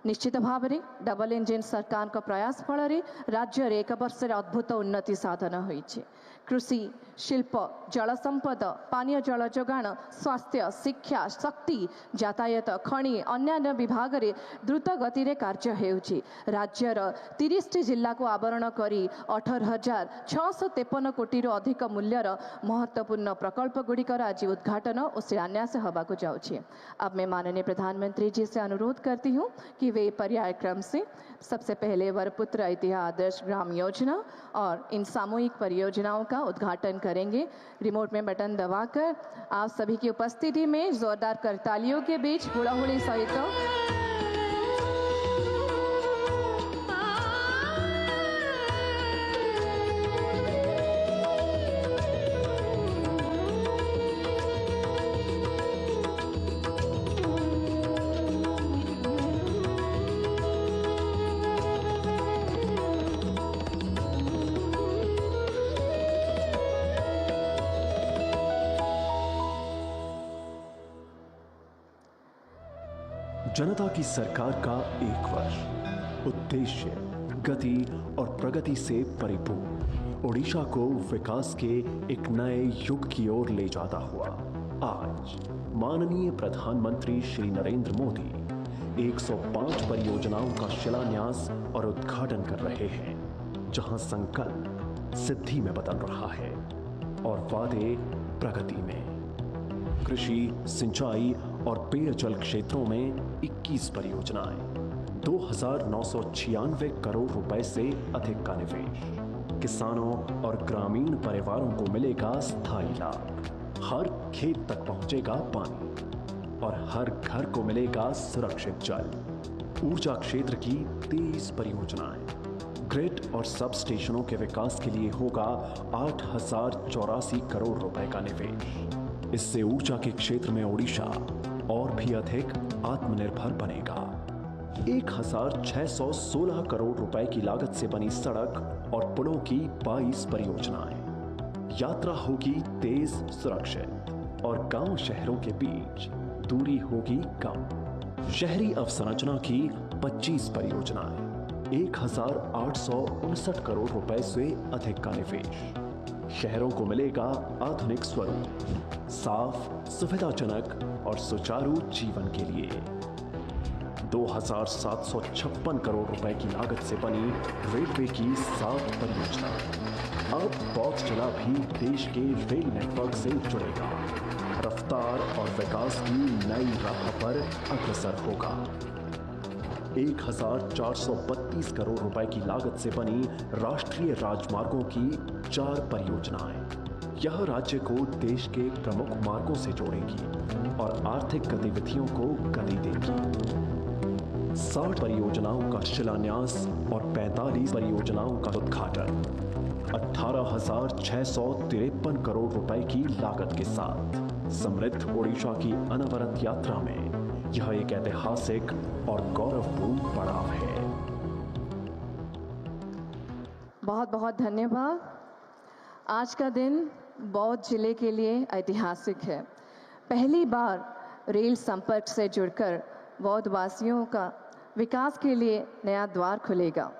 B: निश्चित भाव में डबल इंजिन सरकार का प्रयास फल राज्य में एक वर्ष अद्भुत उन्नति साधन होइछि। कृषि, शिल्प, जल संपद, पानीय जल जोगाण, स्वास्थ्य, शिक्षा, शक्ति, यातायात, खनि अन्य विभाग में द्रुत गति रे कार्य हेउछि। राज्यर 30 जिला को आवरण करी 18,653 कोटी अधिक मूल्यर महत्वपूर्ण प्रकल्प गुड़िकर आज उद्घाटन और शिलान्यास होबाकु जाउछि। अब मैं माननीय प्रधानमंत्री जी से अनुरोध करती हूँ कि वे पर्याय क्रम से सबसे पहले वरपुत्र ऐतिह्य आदर्श ग्राम योजना और इन सामूहिक परियोजनाओं का उद्घाटन करेंगे। रिमोट में बटन दबाकर आप सभी की उपस्थिति में जोरदार करतालियों के बीच हुड़ाहुड़ी सहित
H: जनता की सरकार का एक वर्ष, उद्देश्य, गति और प्रगति से परिपूर्ण ओडिशा को विकास के एक नए युग की ओर ले जाता हुआ आज माननीय प्रधानमंत्री श्री नरेंद्र मोदी 105 परियोजनाओं का शिलान्यास और उद्घाटन कर रहे हैं, जहां संकल्प सिद्धि में बदल रहा है और वादे प्रगति में। कृषि, सिंचाई और पेयजल क्षेत्रों में 21 परियोजनाएं, 2,996 करोड़ रुपए से अधिक का निवेश। किसानों और ग्रामीण परिवारों को मिलेगा स्थायी लाभ। हर खेत तक पहुंचेगा पानी और हर घर को मिलेगा सुरक्षित जल। ऊर्जा क्षेत्र की 23 परियोजनाएं, ग्रिड और सब स्टेशनों के विकास के लिए होगा 8,084 करोड़ रुपए का निवेश। इससे ऊर्जा के क्षेत्र में ओडिशा और भी अधिक आत्मनिर्भर बनेगा। 1,616 करोड़ रुपए की लागत से बनी सड़क और पुलों की 22 परियोजनाएं। यात्रा होगी तेज, सुरक्षित और गांव शहरों के बीच दूरी होगी कम। शहरी अवसंरचना की 25 परियोजनाएं, 1,859 करोड़ रुपए से अधिक का निवेश। शहरों को मिलेगा आधुनिक स्वरूप, साफ, सुविधाजनक और सुचारू जीवन के लिए। 2,756 करोड़ रुपए की लागत से बनी रेलवे की 7 परियोजना। अब बॉक्सजला भी देश के रेल नेटवर्क से जुड़ेगा, रफ्तार और विकास की नई राह पर अग्रसर होगा। 1,432 करोड़ रुपए की लागत से बनी राष्ट्रीय राजमार्गों की 4 परियोजनाएं। यह राज्य को देश के प्रमुख मार्गों से जोड़ेगी और आर्थिक गतिविधियों को गति देगी। 60 परियोजनाओं का शिलान्यास और 45 परियोजनाओं का उद्घाटन 18,653 करोड़ रुपए की लागत के साथ समृद्ध ओडिशा की अनवरत यात्रा में यह एक ऐतिहासिक और गौरवपूर्ण पड़ाव है।
B: बहुत बहुत धन्यवाद। आज का दिन बौद्ध जिले के लिए ऐतिहासिक है। पहली बार रेल संपर्क से जुड़कर बौद्ध वासियों का विकास के लिए नया द्वार खुलेगा।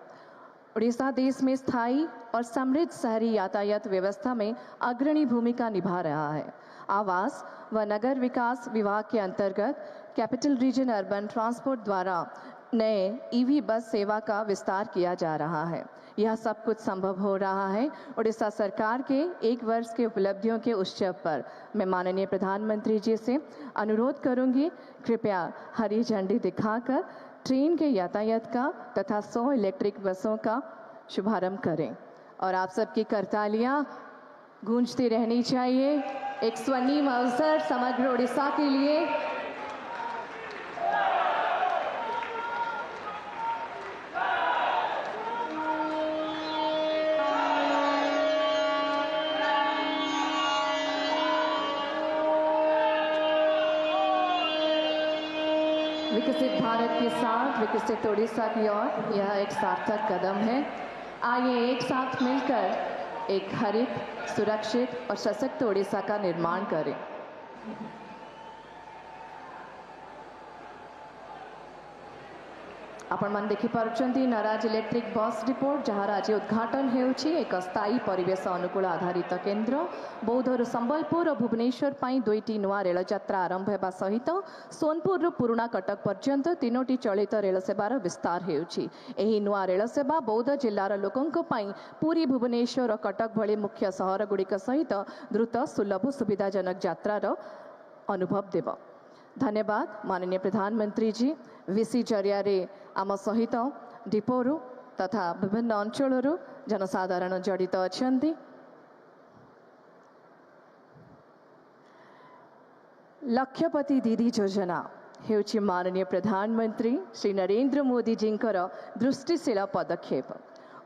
B: उड़ीसा देश में स्थायी और समृद्ध शहरी यातायात व्यवस्था में अग्रणी भूमिका निभा रहा है। आवास व नगर विकास विभाग के अंतर्गत कैपिटल रीजन अर्बन ट्रांसपोर्ट द्वारा नए ईवी बस सेवा का विस्तार किया जा रहा है। यह सब कुछ संभव हो रहा है उड़ीसा सरकार के 1 वर्ष के उपलब्धियों के उत्सव पर। मैं माननीय प्रधानमंत्री जी से अनुरोध करूंगी, कृपया हरी झंडी दिखाकर ट्रेन के यातायात का तथा 100 इलेक्ट्रिक बसों का शुभारंभ करें और आप सबकी करतालियां गूंजती रहनी चाहिए। एक स्वर्णिम अवसर समग्र उड़ीसा के लिए। विकसित भारत के साथ विकसित उड़ीसा की ओर यह एक सार्थक कदम है। आइए एक साथ मिलकर एक हरित, सुरक्षित और सशक्त उड़ीसा का निर्माण करें। आपण मान देखि पारुचंती नराज इलेक्ट्रिक बस डिपो जहार आज उद्घाटन हेउछि एक स्थायी परिवेश अनुकूल आधारित केन्द्र। बौद्धरु संबलपुर और भुवनेश्वर पाई 2टी नुआ रेल यात्रा आरंभ हेबा सहित सोनपुर पुराना कटक पर्यंत 3टी चलित रेल सेवार विस्तार हेउछि। एही नुआ रेल सेवा बौद्ध जिल्लार लोकंक पाई पुरी, भुवनेश्वर और कटक भली मुख्य सहर गुड़िक सहित द्रुत, सुलभ, सुविधाजनक यात्रार अनुभव देव। धन्यवाद माननीय प्रधानमंत्री जी। विसी जरियारे आम सहित डिपोरु तथा विभिन्न अंचलरू जनसाधारण जड़ित अछंती। लक्षपति दीदी योजना हेउछि माननीय प्रधानमंत्री श्री नरेंद्र मोदी जींकर दृष्टिशील पदक्षेप।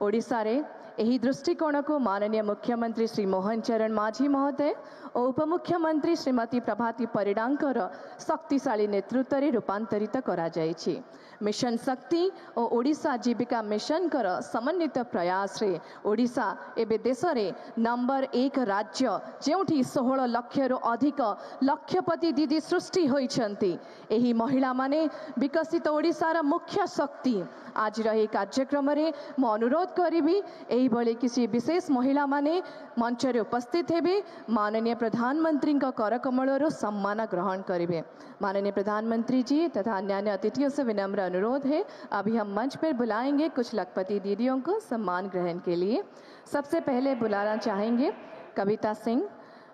B: ओडिशा रे एही दृष्टिकोण को माननीय मुख्यमंत्री श्री मोहन चरण माझी महोदय और उपमुख्यमंत्री श्रीमती प्रभाती परिडांकर शक्तिशाली नेतृत्व रे रूपांतरित करा जायछि। मिशन शक्ति और ओडिशा जीविका मिशन कर समन्वित प्रयास रे ओडिशा एबे देश रे नंबर 1 राज्य जेउठी 16 लाख रु अधिक लक्षपति दीदी सृष्टि होइछंती। एही महिला माने विकसित ओडिशार मुख्य शक्ति। आज रही कार्यक्रम रे मो अनुरोध करिबी एही भली किसी विशेष महिला माने मंच रे उपस्थित हेबे माननीय प्रधानमंत्री का करकमल रो सम्मान ग्रहण करिबे। माननीय प्रधानमंत्री जी तथा अन्य अतिथियों से विनम्र अनुरोध है, अभी हम मंच पर बुलाएंगे कुछ लखपति दीदियों को सम्मान ग्रहण के लिए। सबसे पहले बुलाना चाहेंगे कविता सिंह।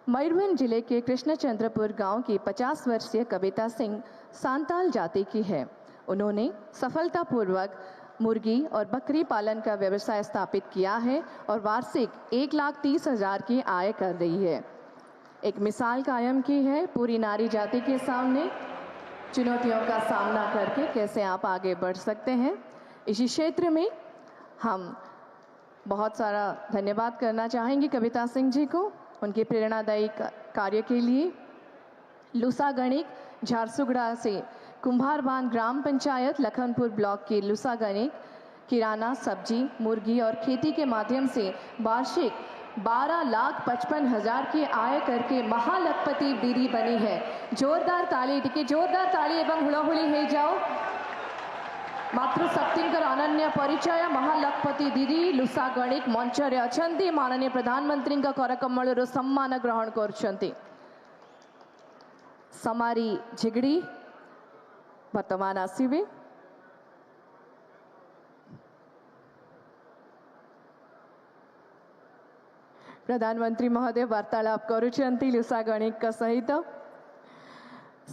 B: मयूरभंज जिले के कृष्णचंद्रपुर गांव की 50 वर्षीय कविता सिंह सांताल जाति की है। उन्होंने सफलतापूर्वक मुर्गी और बकरी पालन का व्यवसाय स्थापित किया है और वार्षिक 1,30,000 की आय कर रही है। एक मिसाल कायम की है पूरी नारी जाति के सामने चुनौतियों का सामना करके कैसे आप आगे बढ़ सकते हैं। इसी क्षेत्र में हम बहुत सारा धन्यवाद करना चाहेंगे कविता सिंह जी को उनके प्रेरणादायी कार्य के लिए। लूसा गणिक झारसुगड़ा से कुंभारबांध ग्राम पंचायत लखनपुर ब्लॉक के लूसा गणिक किराना, सब्जी, मुर्गी और खेती के माध्यम से वार्षिक 12,55,000 की आय करके महालखपति दीदी बनी है। जोरदार ताली टिके जोरदार ताली एवं हुड़ाहुड़ी हो जाओ। मातृशक्तिंकर अनन्य परिचय महालखपति दीदी लूसा गणिक मंच रे अछंती माननीय प्रधानमंत्री करकमल सम्मान ग्रहण करछंती। समारी झिगड़ी वर्तमान आसवे। प्रधानमंत्री महोदय वार्तालाप करुछंती लूसा गणिक सहित।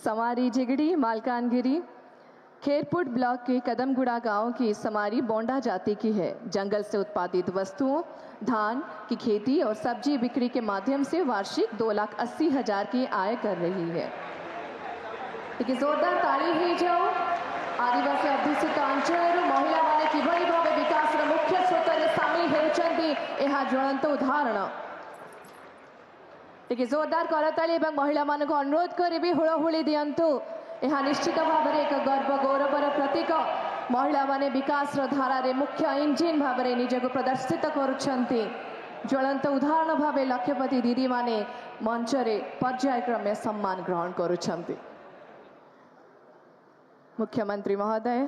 B: समारी झिगड़ी मालकानगिरी खेरपुट ब्लॉक के कदमगुड़ा गांव की समारी बोंडा जाति की है। जंगल से उत्पादित वस्तुओं धान की खेती और सब्जी बिक्री के माध्यम से वार्षिक 2,80,000 की आय कर रही है। देखिए जोरदार ताली ही जाओ। आदिवासी अध्युषित अंचल महिला माने किभली भावे विकास मुख्य स्रोत में सामिल होचंती यह ज्वलंत उदाहरण। देखिए जोरदार करताली एवं महिला मान को अनुरोध करी हुड़हुड़ी दिंतु। यह निश्चित भाव में एक गर्व गौरवर प्रतीक। महिला माने विकास धारा मुख्य इंजिन भाव में निजक प्रदर्शित करुछंती। ज्वलंत उदाहरण भाव लखपति दीदी माने मंच रे पर्यायक्रमे सम्मान ग्रहण करुछंती। मुख्यमंत्री महोदय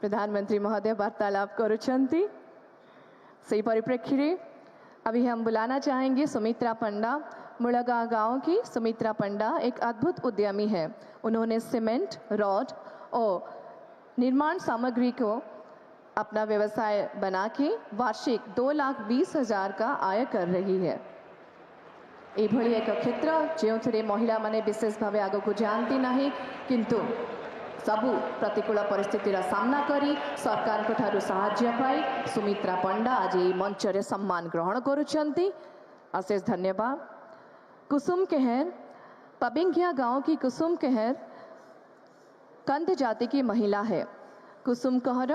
B: प्रधानमंत्री महोदय वार्तालाप करुछंती। सही परिप्रेक्षी रे अभी हम बुलाना चाहेंगे सुमित्रा पंडा। मुड़गा गांव की सुमित्रा पंडा एक अद्भुत उद्यमी है। उन्होंने सीमेंट, रॉड और निर्माण सामग्री को अपना व्यवसाय बना के वार्षिक 2,20,000 का आय कर रही है। एभली एक क्षेत्र जो महिला माने विशेष भाव आग को जानती नहीं किंतु सबु प्रतिकूल परिस्थितिर सामना करी सरकार को ठारू सहाय्य पाई सुमित्रा पंडा आज मंच रे सम्मान ग्रहण करुछंती। अशेष धन्यवाद। कुसुम केहर पबिंगिया गांव की कुसुम केहर कंद जाति की महिला है। कुसुम कहर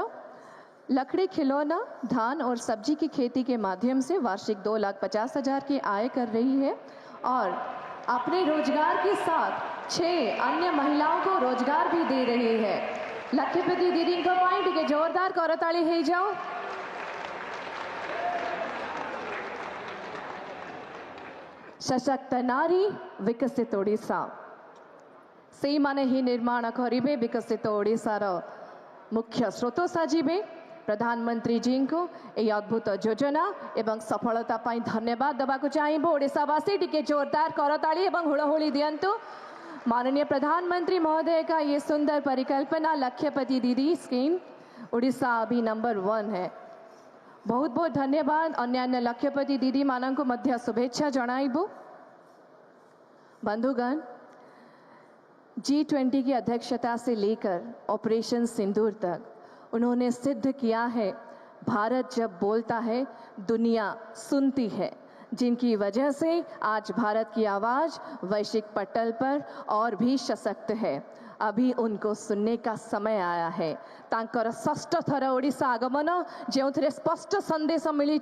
B: लकड़ी खिलौना धान और सब्जी की खेती के माध्यम से वार्षिक 2,50,000 की आय कर रही है और अपने रोजगार के साथ 6 अन्य महिलाओं को रोजगार भी दे रही है। लखपति दीदी को पॉइंट के जोरदार करताली हो जाओ। सशक्त नारी विकसित ओडिशा से माने ही निर्माण करिबे विकसित ओडिशार मुख्य स्रोत साजिबे। प्रधानमंत्री जी को यह अद्भुत योजना एवं सफलता पाई धन्यवाद देवाको चाहिबो। ओडिशावासी टिके जोरदार करताली एवं हुड़हुड़ी दियंतु। माननीय प्रधानमंत्री महोदय का ये सुंदर परिकल्पना लखपति दीदी स्कीम ओडिशा अभी नंबर 1 है। बहुत बहुत धन्यवाद। अन्यान्य लखपति दीदी मानन को मध्य शुभेच्छा जणाइबो। बंधुगण G20 की अध्यक्षता से लेकर ऑपरेशन सिंदूर तक उन्होंने सिद्ध किया है भारत जब बोलता है दुनिया सुनती है, जिनकी वजह से आज भारत की आवाज वैश्विक पटल पर और भी सशक्त है। अभी उनको सुनने का समय आया है। तांकर षष्ठ थर ओडिशा आगमन जो स्पष्ट संदेश मिली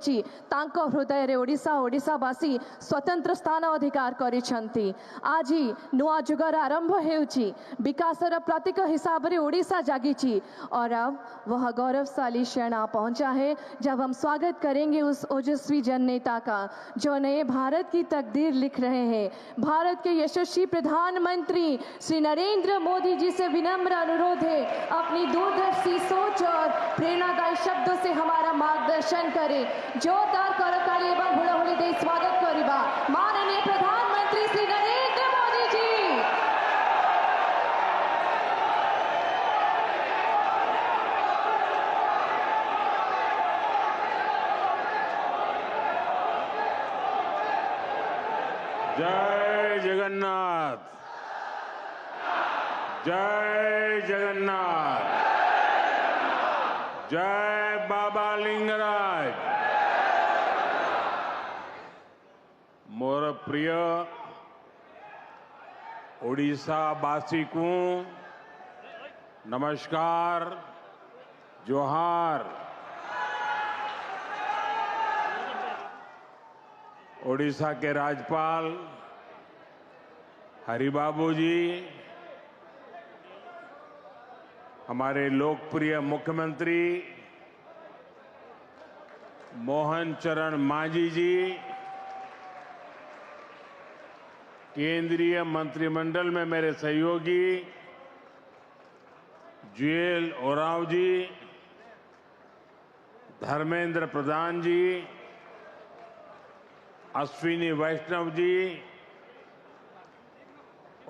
B: हृदय रे ओडिशा ओडिशावासी स्वतंत्र स्थान अधिकार करिछंती। आज नुआ जुगर आरंभ हेउची विकासर प्रतीक हिसाब से ओडिशा जागी और अब वह गौरवशाली क्षण आ पहुंचा है जब हम स्वागत करेंगे उस ओजस्वी जन नेता का जो नए भारत की तकदीर लिख रहे हैं। भारत के यशस्वी प्रधानमंत्री श्री नरेंद्र मोदी जी से विनम्र अनुरोध है अपनी दूरदर्शी सोच और प्रेरणादायी शब्दों से हमारा मार्गदर्शन करें। जोरदार करताली एवं हुड़हुड़ी दे स्वागत करिबा माननीय प्रधानमंत्री श्री नरेंद्र मोदी जी।
E: जय जगन्नाथ, जय जगन्नाथ, जय बाबा लिंगराज। मोर प्रिय ओडिशा वासी को नमस्कार, जोहार। ओडिशा के राज्यपाल हरिबाबू जी, हमारे लोकप्रिय मुख्यमंत्री मोहन चरण मांझी जी, केंद्रीय मंत्रिमंडल में मेरे सहयोगी जुएल ओरांव जी, धर्मेंद्र प्रधान जी, अश्विनी वैष्णव जी,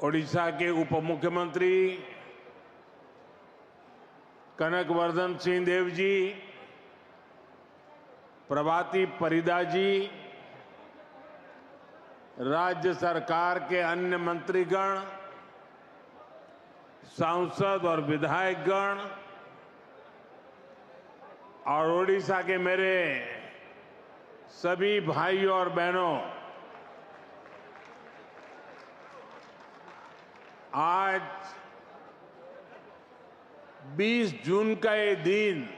E: ओडिशा के उप मुख्यमंत्री कनकवर्धन सिंह देव जी, प्रभाती परिदा जी, राज्य सरकार के अन्य मंत्रीगण, सांसद और विधायकगण और ओडिशा के मेरे सभी भाइयों और बहनों, आज 20 जून का ये दिन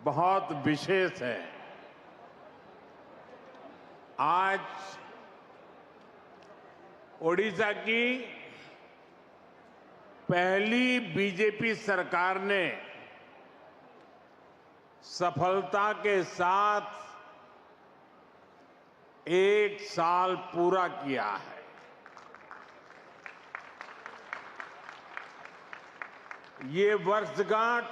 E: बहुत विशेष है। आज ओडिशा की पहली बीजेपी सरकार ने सफलता के साथ 1 साल पूरा किया है। ये वर्षगांठ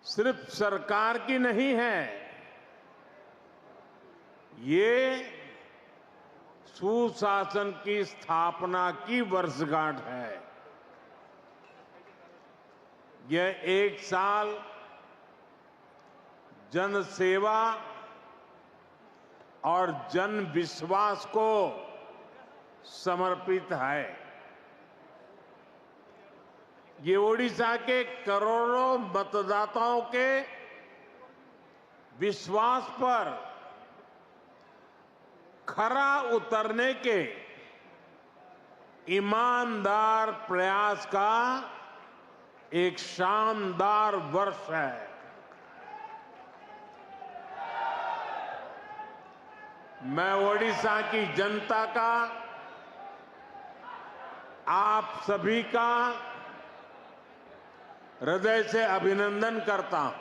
E: सिर्फ सरकार की नहीं है, ये सुशासन की स्थापना की वर्षगांठ है। यह 1 साल जन सेवा और जन विश्वास को समर्पित है। ये ओडिशा के करोड़ों मतदाताओं के विश्वास पर खरा उतरने के ईमानदार प्रयास का एक शानदार वर्ष है। मैं ओडिशा की जनता का, आप सभी का हृदय से अभिनंदन करता हूं।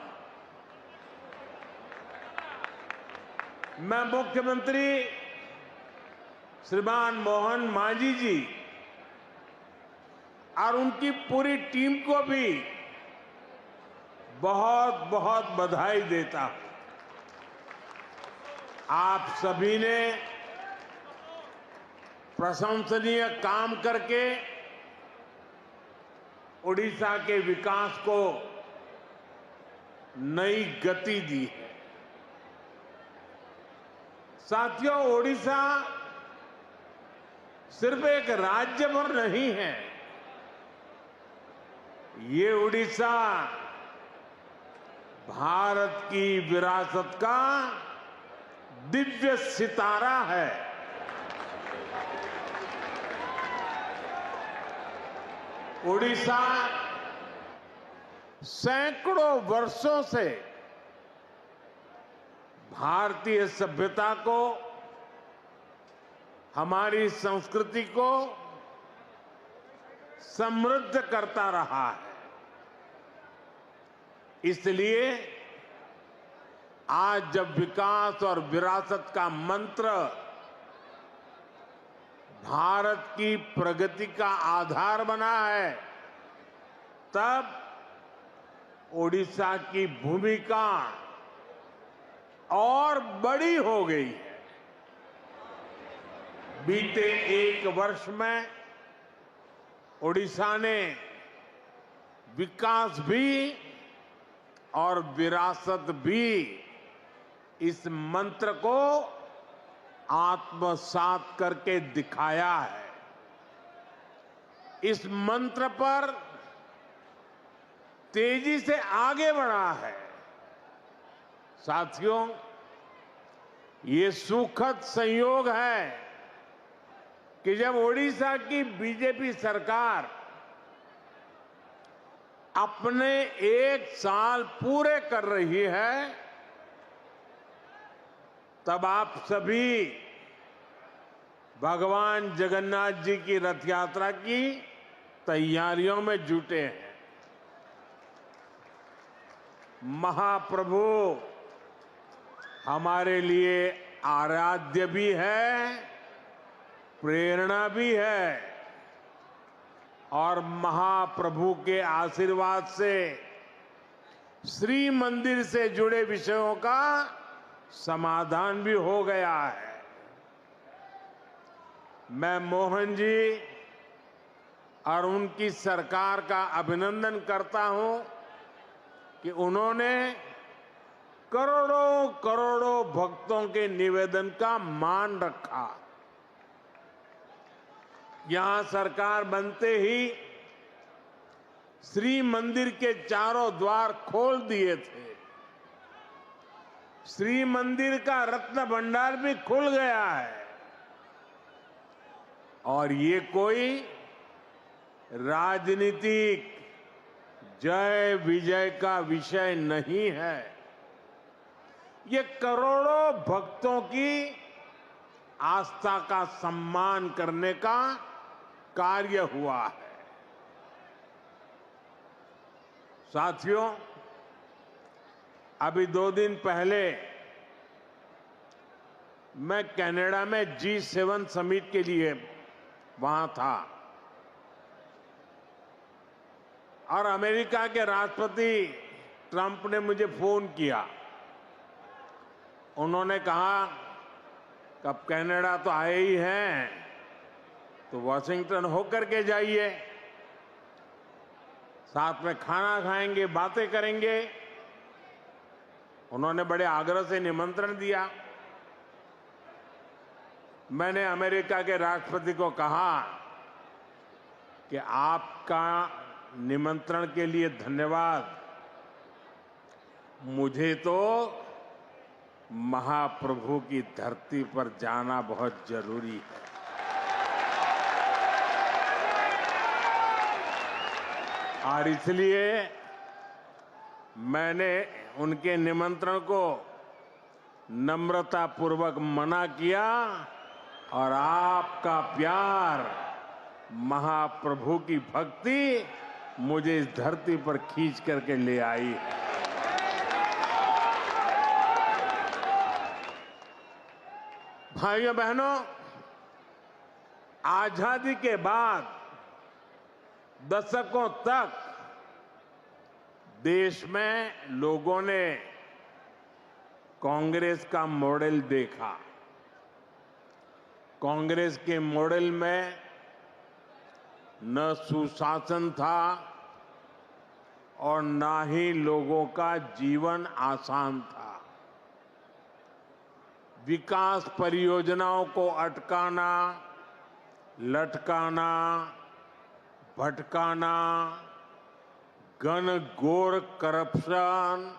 E: मैं मुख्यमंत्री श्रीमान मोहन मांझी जी और उनकी पूरी टीम को भी बहुत बहुत बधाई देता हूं। आप सभी ने प्रशंसनीय काम करके ओडिशा के विकास को नई गति दी है। साथियों, ओडिशा सिर्फ एक राज्य भर नहीं है, ये ओडिशा भारत की विरासत का दिव्य सितारा है। ओडिशा सैकड़ों वर्षों से भारतीय सभ्यता को, हमारी संस्कृति को समृद्ध करता रहा है। इसलिए आज जब विकास और विरासत का मंत्र भारत की प्रगति का आधार बना है, तब ओडिशा की भूमिका और बड़ी हो गई है। बीते 1 वर्ष में ओडिशा ने विकास भी और विरासत भी इस मंत्र को आत्मसात करके दिखाया है। इस मंत्र पर तेजी से आगे बढ़ा है। साथियों, ये सुखद संयोग है कि जब ओडिशा की बीजेपी सरकार अपने 1 साल पूरे कर रही है, तब आप सभी भगवान जगन्नाथ जी की रथ यात्रा की तैयारियों में जुटे हैं। महाप्रभु हमारे लिए आराध्य भी है, प्रेरणा भी है और महाप्रभु के आशीर्वाद से श्री मंदिर से जुड़े विषयों का समाधान भी हो गया है। मैं मोहन जी और उनकी सरकार का अभिनंदन करता हूं कि उन्होंने करोड़ों करोड़ों भक्तों के निवेदन का मान रखा। यहां सरकार बनते ही श्री मंदिर के चारों द्वार खोल दिए थे। श्री मंदिर का रत्न भंडार भी खुल गया है और ये कोई राजनीतिक जय विजय का विषय नहीं है। ये करोड़ों भक्तों की आस्था का सम्मान करने का कार्य हुआ है। साथियों, अभी 2 दिन पहले मैं कनाडा में G7 समिट के लिए वहां था और अमेरिका के राष्ट्रपति ट्रंप ने मुझे फोन किया। उन्होंने कहा कि अब कनाडा तो आए ही हैं, तो वॉशिंगटन होकर के जाइए, साथ में खाना खाएंगे, बातें करेंगे। उन्होंने बड़े आग्रह से निमंत्रण दिया। मैंने अमेरिका के राष्ट्रपति को कहा कि आपका निमंत्रण के लिए धन्यवाद, मुझे तो महाप्रभु की धरती पर जाना बहुत जरूरी है। और इसलिए मैंने उनके निमंत्रण को नम्रतापूर्वक मना किया और आपका प्यार, महाप्रभु की भक्ति मुझे इस धरती पर खींच करके ले आई है। भाइयों बहनों, आजादी के बाद दशकों तक देश में लोगों ने कांग्रेस का मॉडल देखा। कांग्रेस के मॉडल में न सुशासन था और ना ही लोगों का जीवन आसान था। विकास परियोजनाओं को अटकाना, लटकाना, भटकाना, घनघोर करप्शन,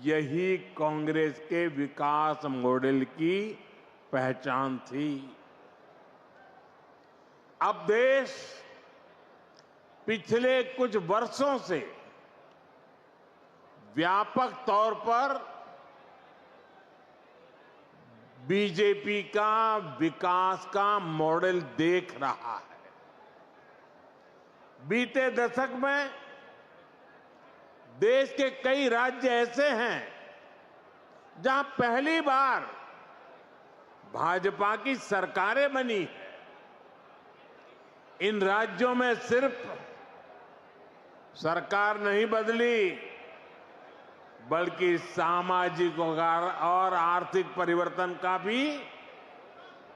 E: यही कांग्रेस के विकास मॉडल की पहचान थी। अब देश पिछले कुछ वर्षों से व्यापक तौर पर बीजेपी का विकास का मॉडल देख रहा है। बीते दशक में देश के कई राज्य ऐसे हैं जहां पहली बार भाजपा की सरकारें बनी है। इन राज्यों में सिर्फ सरकार नहीं बदली, बल्कि सामाजिक और आर्थिक परिवर्तन का भी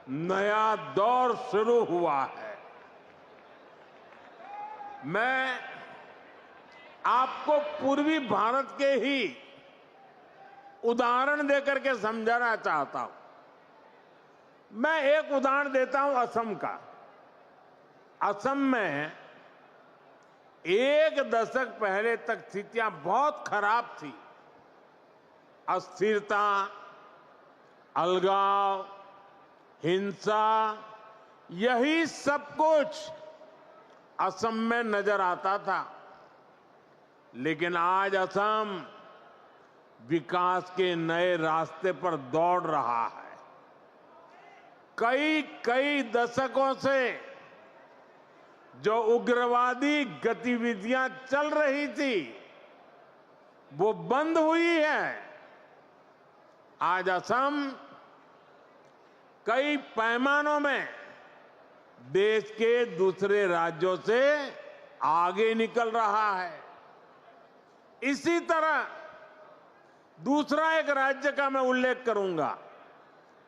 E: नया दौर शुरू हुआ है। मैं आपको पूर्वी भारत के ही उदाहरण देकर के समझाना चाहता हूं। मैं एक उदाहरण देता हूं असम का। असम में 1 दशक पहले तक स्थितियां बहुत खराब थी। अस्थिरता, अलगाव, हिंसा, यही सब कुछ असम में नजर आता था। लेकिन आज असम विकास के नए रास्ते पर दौड़ रहा है। कई दशकों से जो उग्रवादी गतिविधियां चल रही थी वो बंद हुई है। आज असम कई पैमानों में देश के दूसरे राज्यों से आगे निकल रहा है। इसी तरह दूसरा एक राज्य का मैं उल्लेख करूंगा,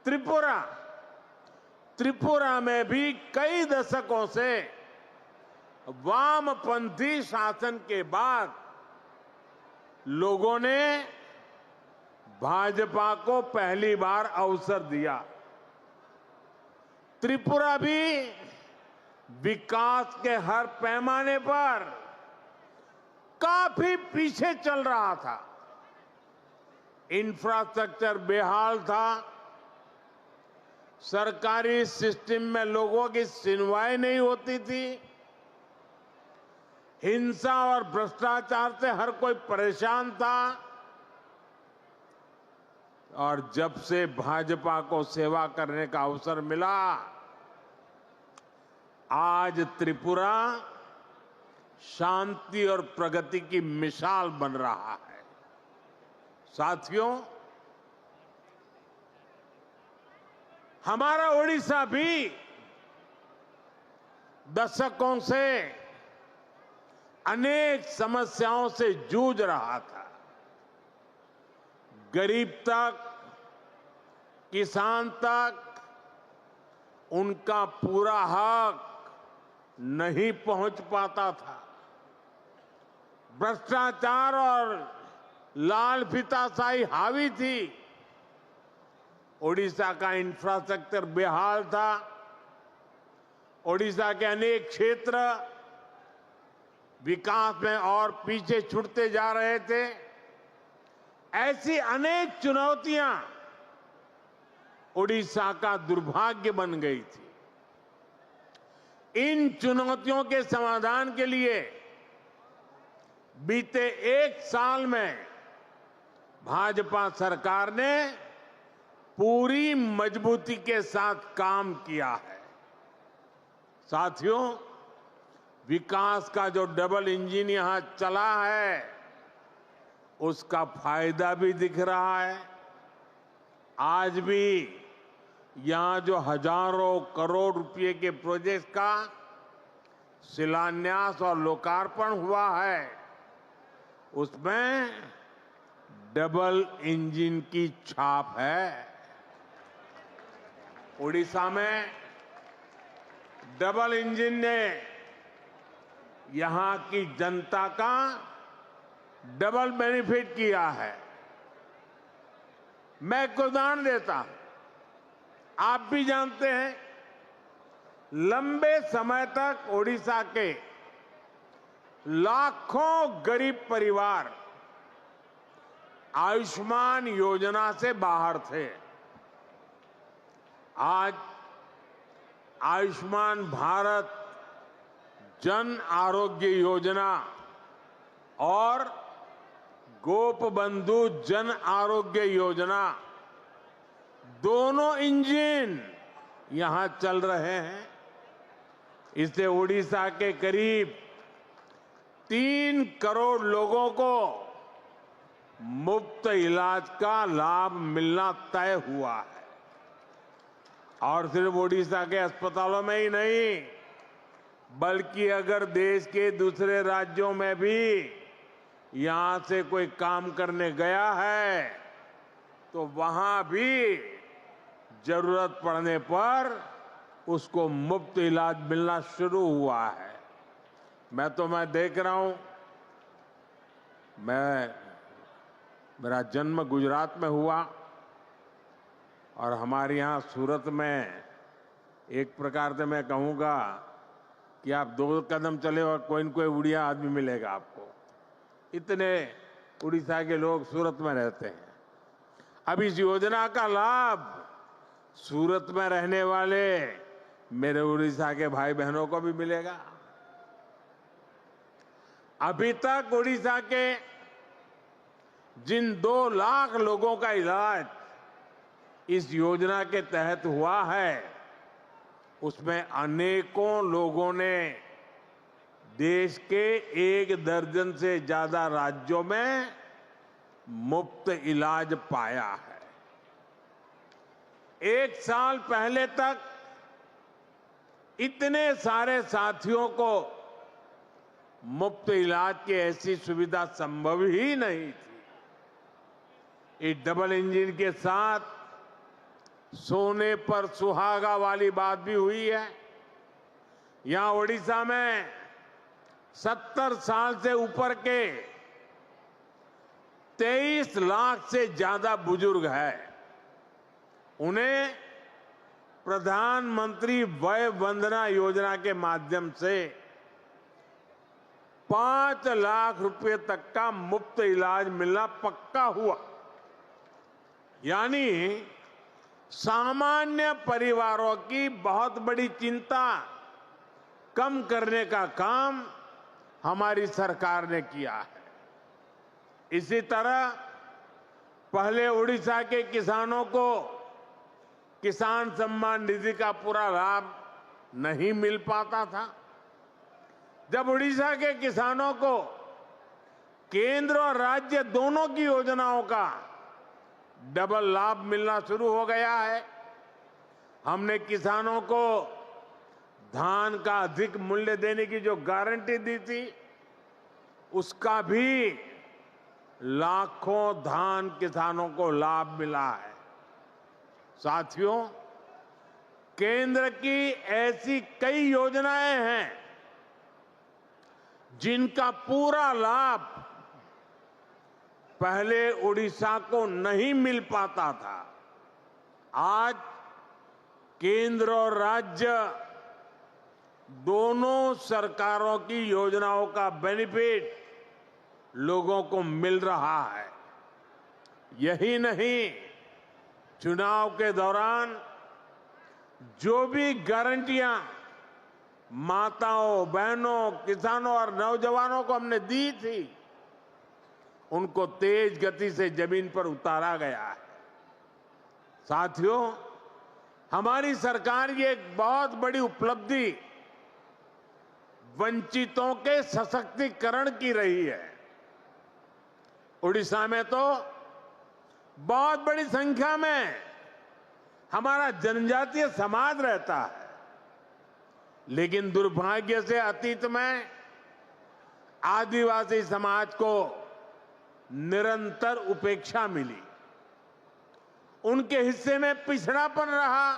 E: त्रिपुरा। त्रिपुरा में भी कई दशकों से वामपंथी शासन के बाद लोगों ने भाजपा को पहली बार अवसर दिया। त्रिपुरा भी विकास के हर पैमाने पर काफी पीछे चल रहा था। इंफ्रास्ट्रक्चर बेहाल था, सरकारी सिस्टम में लोगों की सुनवाई नहीं होती थी, हिंसा और भ्रष्टाचार से हर कोई परेशान था। और जब से भाजपा को सेवा करने का अवसर मिला, आज त्रिपुरा शांति और प्रगति की मिसाल बन रहा है। साथियों, हमारा ओडिशा भी दशकों से अनेक समस्याओं से जूझ रहा था। गरीब तक, किसान तक उनका पूरा हक नहीं पहुंच पाता था। भ्रष्टाचार और लाल फीताशाही हावी थी। ओडिशा का इंफ्रास्ट्रक्चर बेहाल था। ओडिशा के अनेक क्षेत्र विकास में और पीछे छूटते जा रहे थे। ऐसी अनेक चुनौतियां ओडिशा का दुर्भाग्य बन गई थी। इन चुनौतियों के समाधान के लिए बीते एक साल में भाजपा सरकार ने पूरी मजबूती के साथ काम किया है। साथियों, विकास का जो डबल इंजन यहां चला है उसका फायदा भी दिख रहा है। आज भी यहां जो हजारों करोड़ रुपए के प्रोजेक्ट का शिलान्यास और लोकार्पण हुआ है, उसमें डबल इंजन की छाप है। ओडिशा में डबल इंजन ने यहां की जनता का डबल बेनिफिट किया है। मैं एक उदाहरण देता हूं। आप भी जानते हैं, लंबे समय तक ओडिशा के लाखों गरीब परिवार आयुष्मान योजना से बाहर थे। आज आयुष्मान भारत जन आरोग्य योजना और गोपबंधु जन आरोग्य योजना, दोनों इंजन यहां चल रहे हैं। इससे ओडिशा के करीब 3 करोड़ लोगों को मुफ्त इलाज का लाभ मिलना तय हुआ है। और सिर्फ ओडिशा के अस्पतालों में ही नहीं, बल्कि अगर देश के दूसरे राज्यों में भी यहां से कोई काम करने गया है तो वहां भी जरूरत पड़ने पर उसको मुफ्त इलाज मिलना शुरू हुआ है। मैं देख रहा हूं, मेरा जन्म गुजरात में हुआ और हमारे यहाँ सूरत में एक प्रकार से मैं कहूँगा कि आप 2 कदम चले और कोई न कोई उड़िया आदमी मिलेगा आपको। इतने उड़ीसा के लोग सूरत में रहते हैं। अब इस योजना का लाभ सूरत में रहने वाले मेरे उड़ीसा के भाई बहनों को भी मिलेगा। अभी तक उड़ीसा के जिन 2 लाख लोगों का इलाज इस योजना के तहत हुआ है, उसमें अनेकों लोगों ने देश के 1 दर्जन से ज्यादा राज्यों में मुफ्त इलाज पाया है। 1 साल पहले तक इतने सारे साथियों को मुफ्त इलाज की ऐसी सुविधा संभव ही नहीं थी। इस डबल इंजन के साथ सोने पर सुहागा वाली बात भी हुई है। यहां ओडिशा में 70 साल से ऊपर के 23 लाख से ज्यादा बुजुर्ग हैं। उन्हें प्रधानमंत्री वय वंदना योजना के माध्यम से 5 लाख रुपए तक का मुफ्त इलाज मिलना पक्का हुआ। यानी सामान्य परिवारों की बहुत बड़ी चिंता कम करने का काम हमारी सरकार ने किया है। इसी तरह पहले उड़ीसा के किसानों को किसान सम्मान निधि का पूरा लाभ नहीं मिल पाता था। जब उड़ीसा के किसानों को केंद्र और राज्य दोनों की योजनाओं का डबल लाभ मिलना शुरू हो गया है। हमने किसानों को धान का अधिक मूल्य देने की जो गारंटी दी थी, उसका भी लाखों धान किसानों को लाभ मिला है। साथियों, केंद्र की ऐसी कई योजनाएं हैं जिनका पूरा लाभ पहले उड़ीसा को नहीं मिल पाता था। आज केंद्र और राज्य दोनों सरकारों की योजनाओं का बेनिफिट लोगों को मिल रहा है। यही नहीं, चुनाव के दौरान जो भी गारंटियां माताओं, बहनों, किसानों और नौजवानों को हमने दी थी, उनको तेज गति से जमीन पर उतारा गया है। साथियों, हमारी सरकार की एक बहुत बड़ी उपलब्धि वंचितों के सशक्तिकरण की रही है। उड़ीसा में तो बहुत बड़ी संख्या में हमारा जनजातीय समाज रहता है, लेकिन दुर्भाग्य से अतीत में आदिवासी समाज को निरंतर उपेक्षा मिली। उनके हिस्से में पिछड़ापन रहा,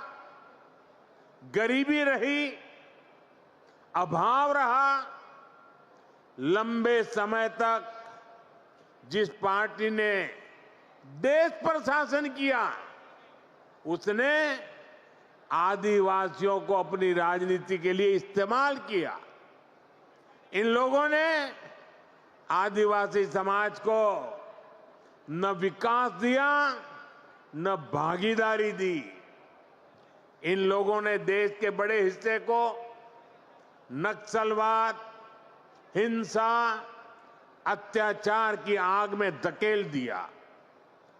E: गरीबी रही, अभाव रहा। लंबे समय तक जिस पार्टी ने देश पर शासन किया, उसने आदिवासियों को अपनी राजनीति के लिए इस्तेमाल किया। इन लोगों ने आदिवासी समाज को न विकास दिया, न भागीदारी दी। इन लोगों ने देश के बड़े हिस्से को नक्सलवाद, हिंसा, अत्याचार की आग में धकेल दिया।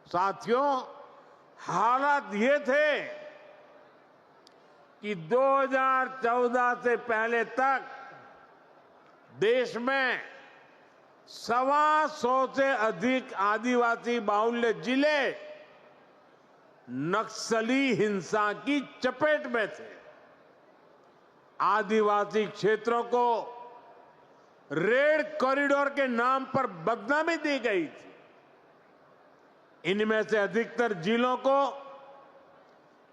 E: साथियों, हालात ये थे कि 2014 से पहले तक देश में 125 से अधिक आदिवासी बाहुल्य जिले नक्सली हिंसा की चपेट में थे। आदिवासी क्षेत्रों को रेड कॉरिडोर के नाम पर बदनामी दी गई थी। इनमें से अधिकतर जिलों को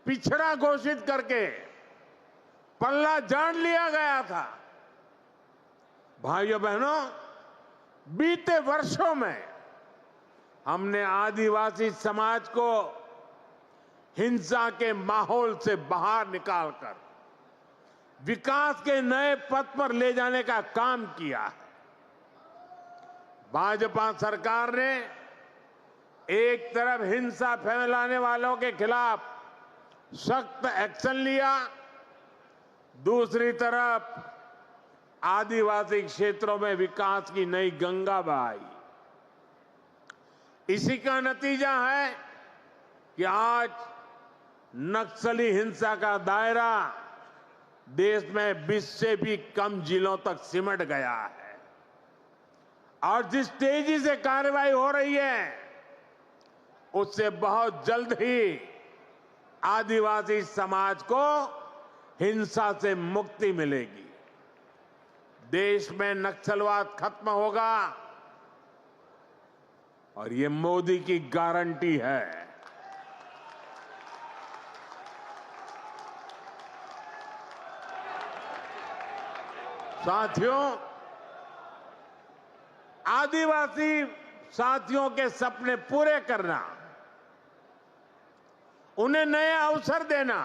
E: पिछड़ा घोषित करके पल्ला झाड़ लिया गया था। भाइयों बहनों, बीते वर्षों में हमने आदिवासी समाज को हिंसा के माहौल से बाहर निकालकर विकास के नए पथ पर ले जाने का काम किया है। भाजपा सरकार ने एक तरफ हिंसा फैलाने वालों के खिलाफ सख्त एक्शन लिया, दूसरी तरफ आदिवासी क्षेत्रों में विकास की नई गंगा बहाई। इसी का नतीजा है कि आज नक्सली हिंसा का दायरा देश में 20 से भी कम जिलों तक सिमट गया है और जिस तेजी से कार्रवाई हो रही है उससे बहुत जल्द ही आदिवासी समाज को हिंसा से मुक्ति मिलेगी। देश में नक्सलवाद खत्म होगा और ये मोदी की गारंटी है। साथियों, आदिवासी साथियों के सपने पूरे करना, उन्हें नए अवसर देना,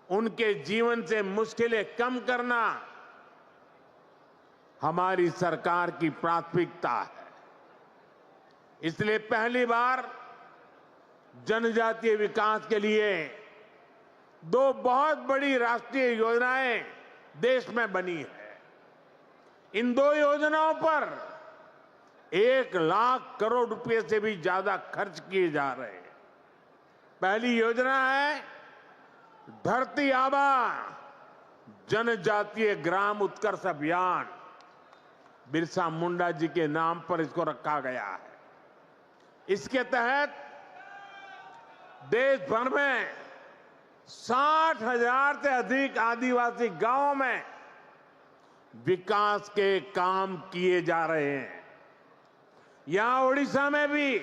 E: उनके जीवन से मुश्किलें कम करना हमारी सरकार की प्राथमिकता है। इसलिए पहली बार जनजातीय विकास के लिए 2 बहुत बड़ी राष्ट्रीय योजनाएं देश में बनी है। इन 2 योजनाओं पर 1 लाख करोड़ रुपए से भी ज्यादा खर्च किए जा रहे हैं। पहली योजना है धरती आबा जनजातीय ग्राम उत्कर्ष अभियान। बिरसा मुंडा जी के नाम पर इसको रखा गया है। इसके तहत देश भर में 60,000 से अधिक आदिवासी गांवों में विकास के काम किए जा रहे हैं। यहां ओडिशा में भी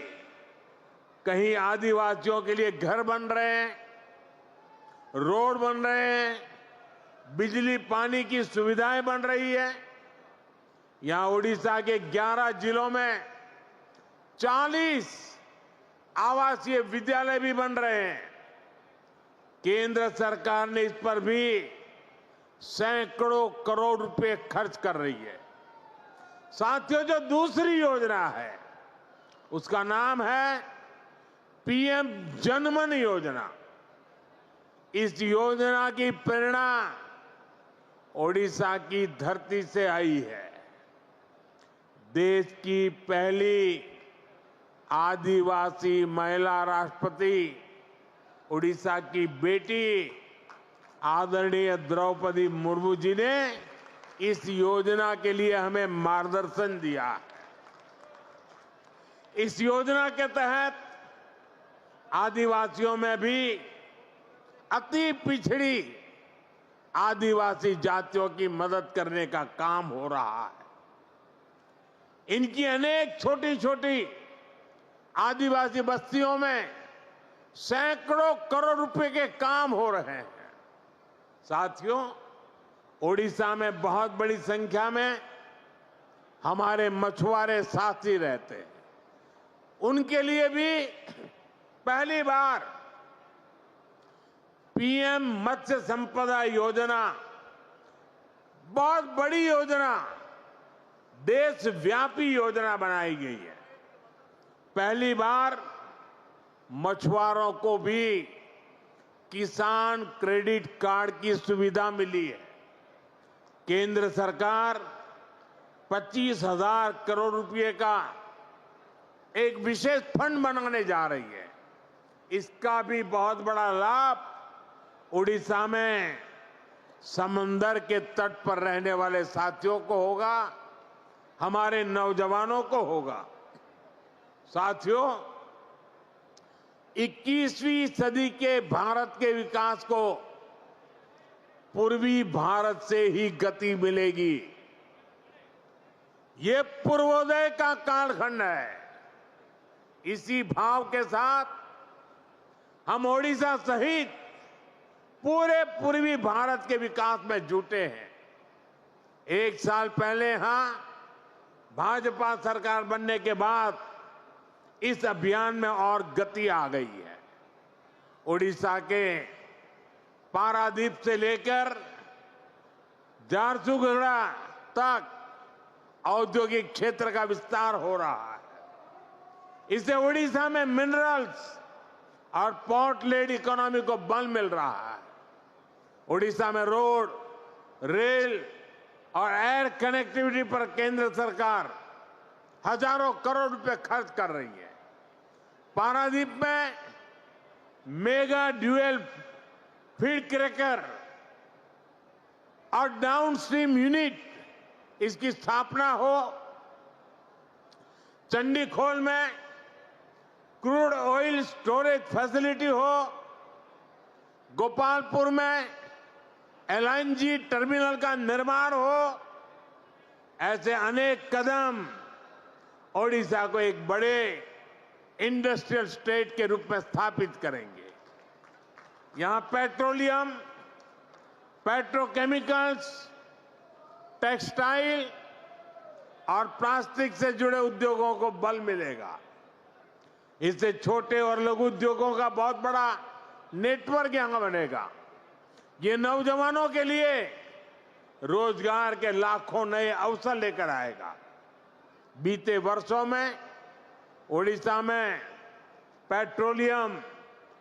E: कहीं आदिवासियों के लिए घर बन रहे हैं, रोड बन रहे हैं, बिजली पानी की सुविधाएं बन रही है। यहां ओडिशा के 11 जिलों में 40 आवासीय विद्यालय भी बन रहे हैं। केंद्र सरकार ने इस पर भी सैकड़ों करोड़ रुपए खर्च कर रही है। साथियों, जो दूसरी योजना है उसका नाम है पीएम जनमन योजना। इस योजना की प्रेरणा ओडिशा की धरती से आई है। देश की पहली आदिवासी महिला राष्ट्रपति ओडिशा की बेटी आदरणीय द्रौपदी मुर्मू जी ने इस योजना के लिए हमें मार्गदर्शन दिया। इस योजना के तहत आदिवासियों में भी अति पिछड़ी आदिवासी जातियों की मदद करने का काम हो रहा है। इनकी अनेक छोटी छोटी आदिवासी बस्तियों में सैकड़ों करोड़ रुपए के काम हो रहे हैं। साथियों, ओडिशा में बहुत बड़ी संख्या में हमारे मछुआरे साथी रहते हैं। उनके लिए भी पहली बार पीएम मत्स्य संपदा योजना, बहुत बड़ी योजना, देशव्यापी योजना बनाई गई है। पहली बार मछुआरों को भी किसान क्रेडिट कार्ड की सुविधा मिली है। केंद्र सरकार 25,000 करोड़ रुपए का एक विशेष फंड बनाने जा रही है। इसका भी बहुत बड़ा लाभ उड़ीसा में समंदर के तट पर रहने वाले साथियों को होगा, हमारे नौजवानों को होगा। साथियों, 21वीं सदी के भारत के विकास को पूर्वी भारत से ही गति मिलेगी। ये पूर्वोदय का कालखंड है। इसी भाव के साथ हम ओडिशा सहित पूरे पूर्वी भारत के विकास में जुटे हैं। 1 साल पहले यहां भाजपा सरकार बनने के बाद इस अभियान में और गति आ गई है। ओडिशा के पारादीप से लेकर झारसुगुड़ा तक औद्योगिक क्षेत्र का विस्तार हो रहा है। इससे उड़ीसा में मिनरल्स और पोर्ट लेड इकोनॉमी को बल मिल रहा है। उड़ीसा में रोड, रेल और एयर कनेक्टिविटी पर केंद्र सरकार हजारों करोड़ रुपए खर्च कर रही है। पारादीप में मेगा ड्यूएल फीड क्रैकर और डाउनस्ट्रीम यूनिट इसकी स्थापना हो। चंडीखोल में क्रूड ऑयल स्टोरेज फैसिलिटी हो। गोपालपुर में एलएनजी टर्मिनल का निर्माण हो। ऐसे अनेक कदम ओडिशा को एक बड़े इंडस्ट्रियल स्टेट के रूप में स्थापित करेंगे। यहां पेट्रोलियम, पेट्रोकेमिकल्स, टेक्सटाइल और प्लास्टिक से जुड़े उद्योगों को बल मिलेगा। इससे छोटे और लघु उद्योगों का बहुत बड़ा नेटवर्क यहां बनेगा। ये नौजवानों के लिए रोजगार के लाखों नए अवसर लेकर आएगा। बीते वर्षों में ओडिशा में पेट्रोलियम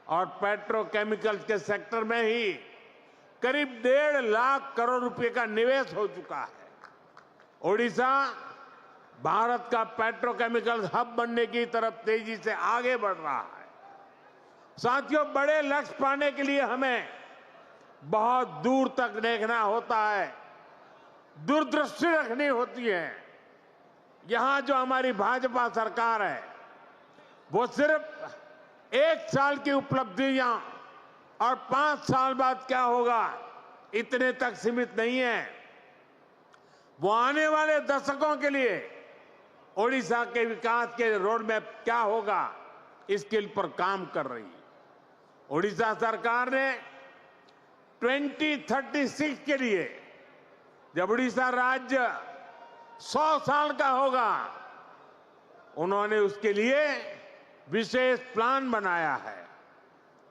E: और पेट्रोकेमिकल्स के सेक्टर में ही करीब 1.5 लाख करोड़ रुपए का निवेश हो चुका है। ओडिशा भारत का पेट्रोकेमिकल हब बनने की तरफ तेजी से आगे बढ़ रहा है। साथियों, बड़े लक्ष्य पाने के लिए हमें बहुत दूर तक देखना होता है, दूरदृष्टि रखनी होती है। यहां जो हमारी भाजपा सरकार है वो सिर्फ 1 साल की उपलब्धियां और 5 साल बाद क्या होगा इतने तक सीमित नहीं है। वो आने वाले दशकों के लिए ओडिशा के विकास के रोड मैप क्या होगा इसके पर काम कर रही है। ओडिशा सरकार ने 2036 के लिए, जब ओडिशा राज्य 100 साल का होगा, उन्होंने उसके लिए विशेष प्लान बनाया है।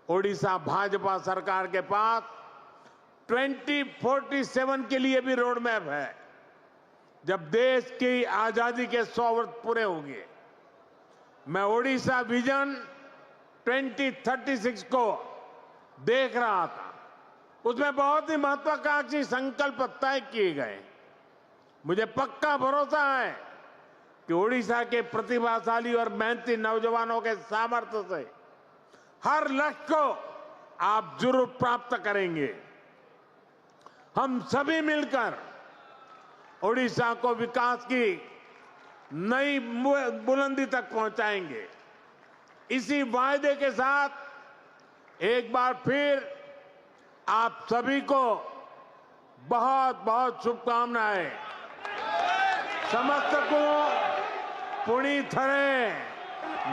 E: ओडिशा भाजपा सरकार के पास 2047 के लिए भी रोड मैप है, जब देश की आजादी के 100 वर्ष पूरे होंगे। मैं ओडिशा विजन 2036 को देख रहा था। उसमें बहुत ही महत्वाकांक्षी संकल्प तय किए गए। मुझे पक्का भरोसा है कि ओडिशा के प्रतिभाशाली और मेहनती नौजवानों के सामर्थ्य से हर लक्ष्य को आप जरूर प्राप्त करेंगे। हम सभी मिलकर ओडिशा को विकास की नई बुलंदी तक पहुंचाएंगे। इसी वायदे के साथ एक बार फिर आप सभी को बहुत बहुत शुभकामनाएं। समस्तको पुणी थरे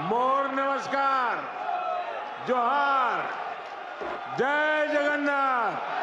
E: मोर नमस्कार, जोहार, जय जगन्नाथ।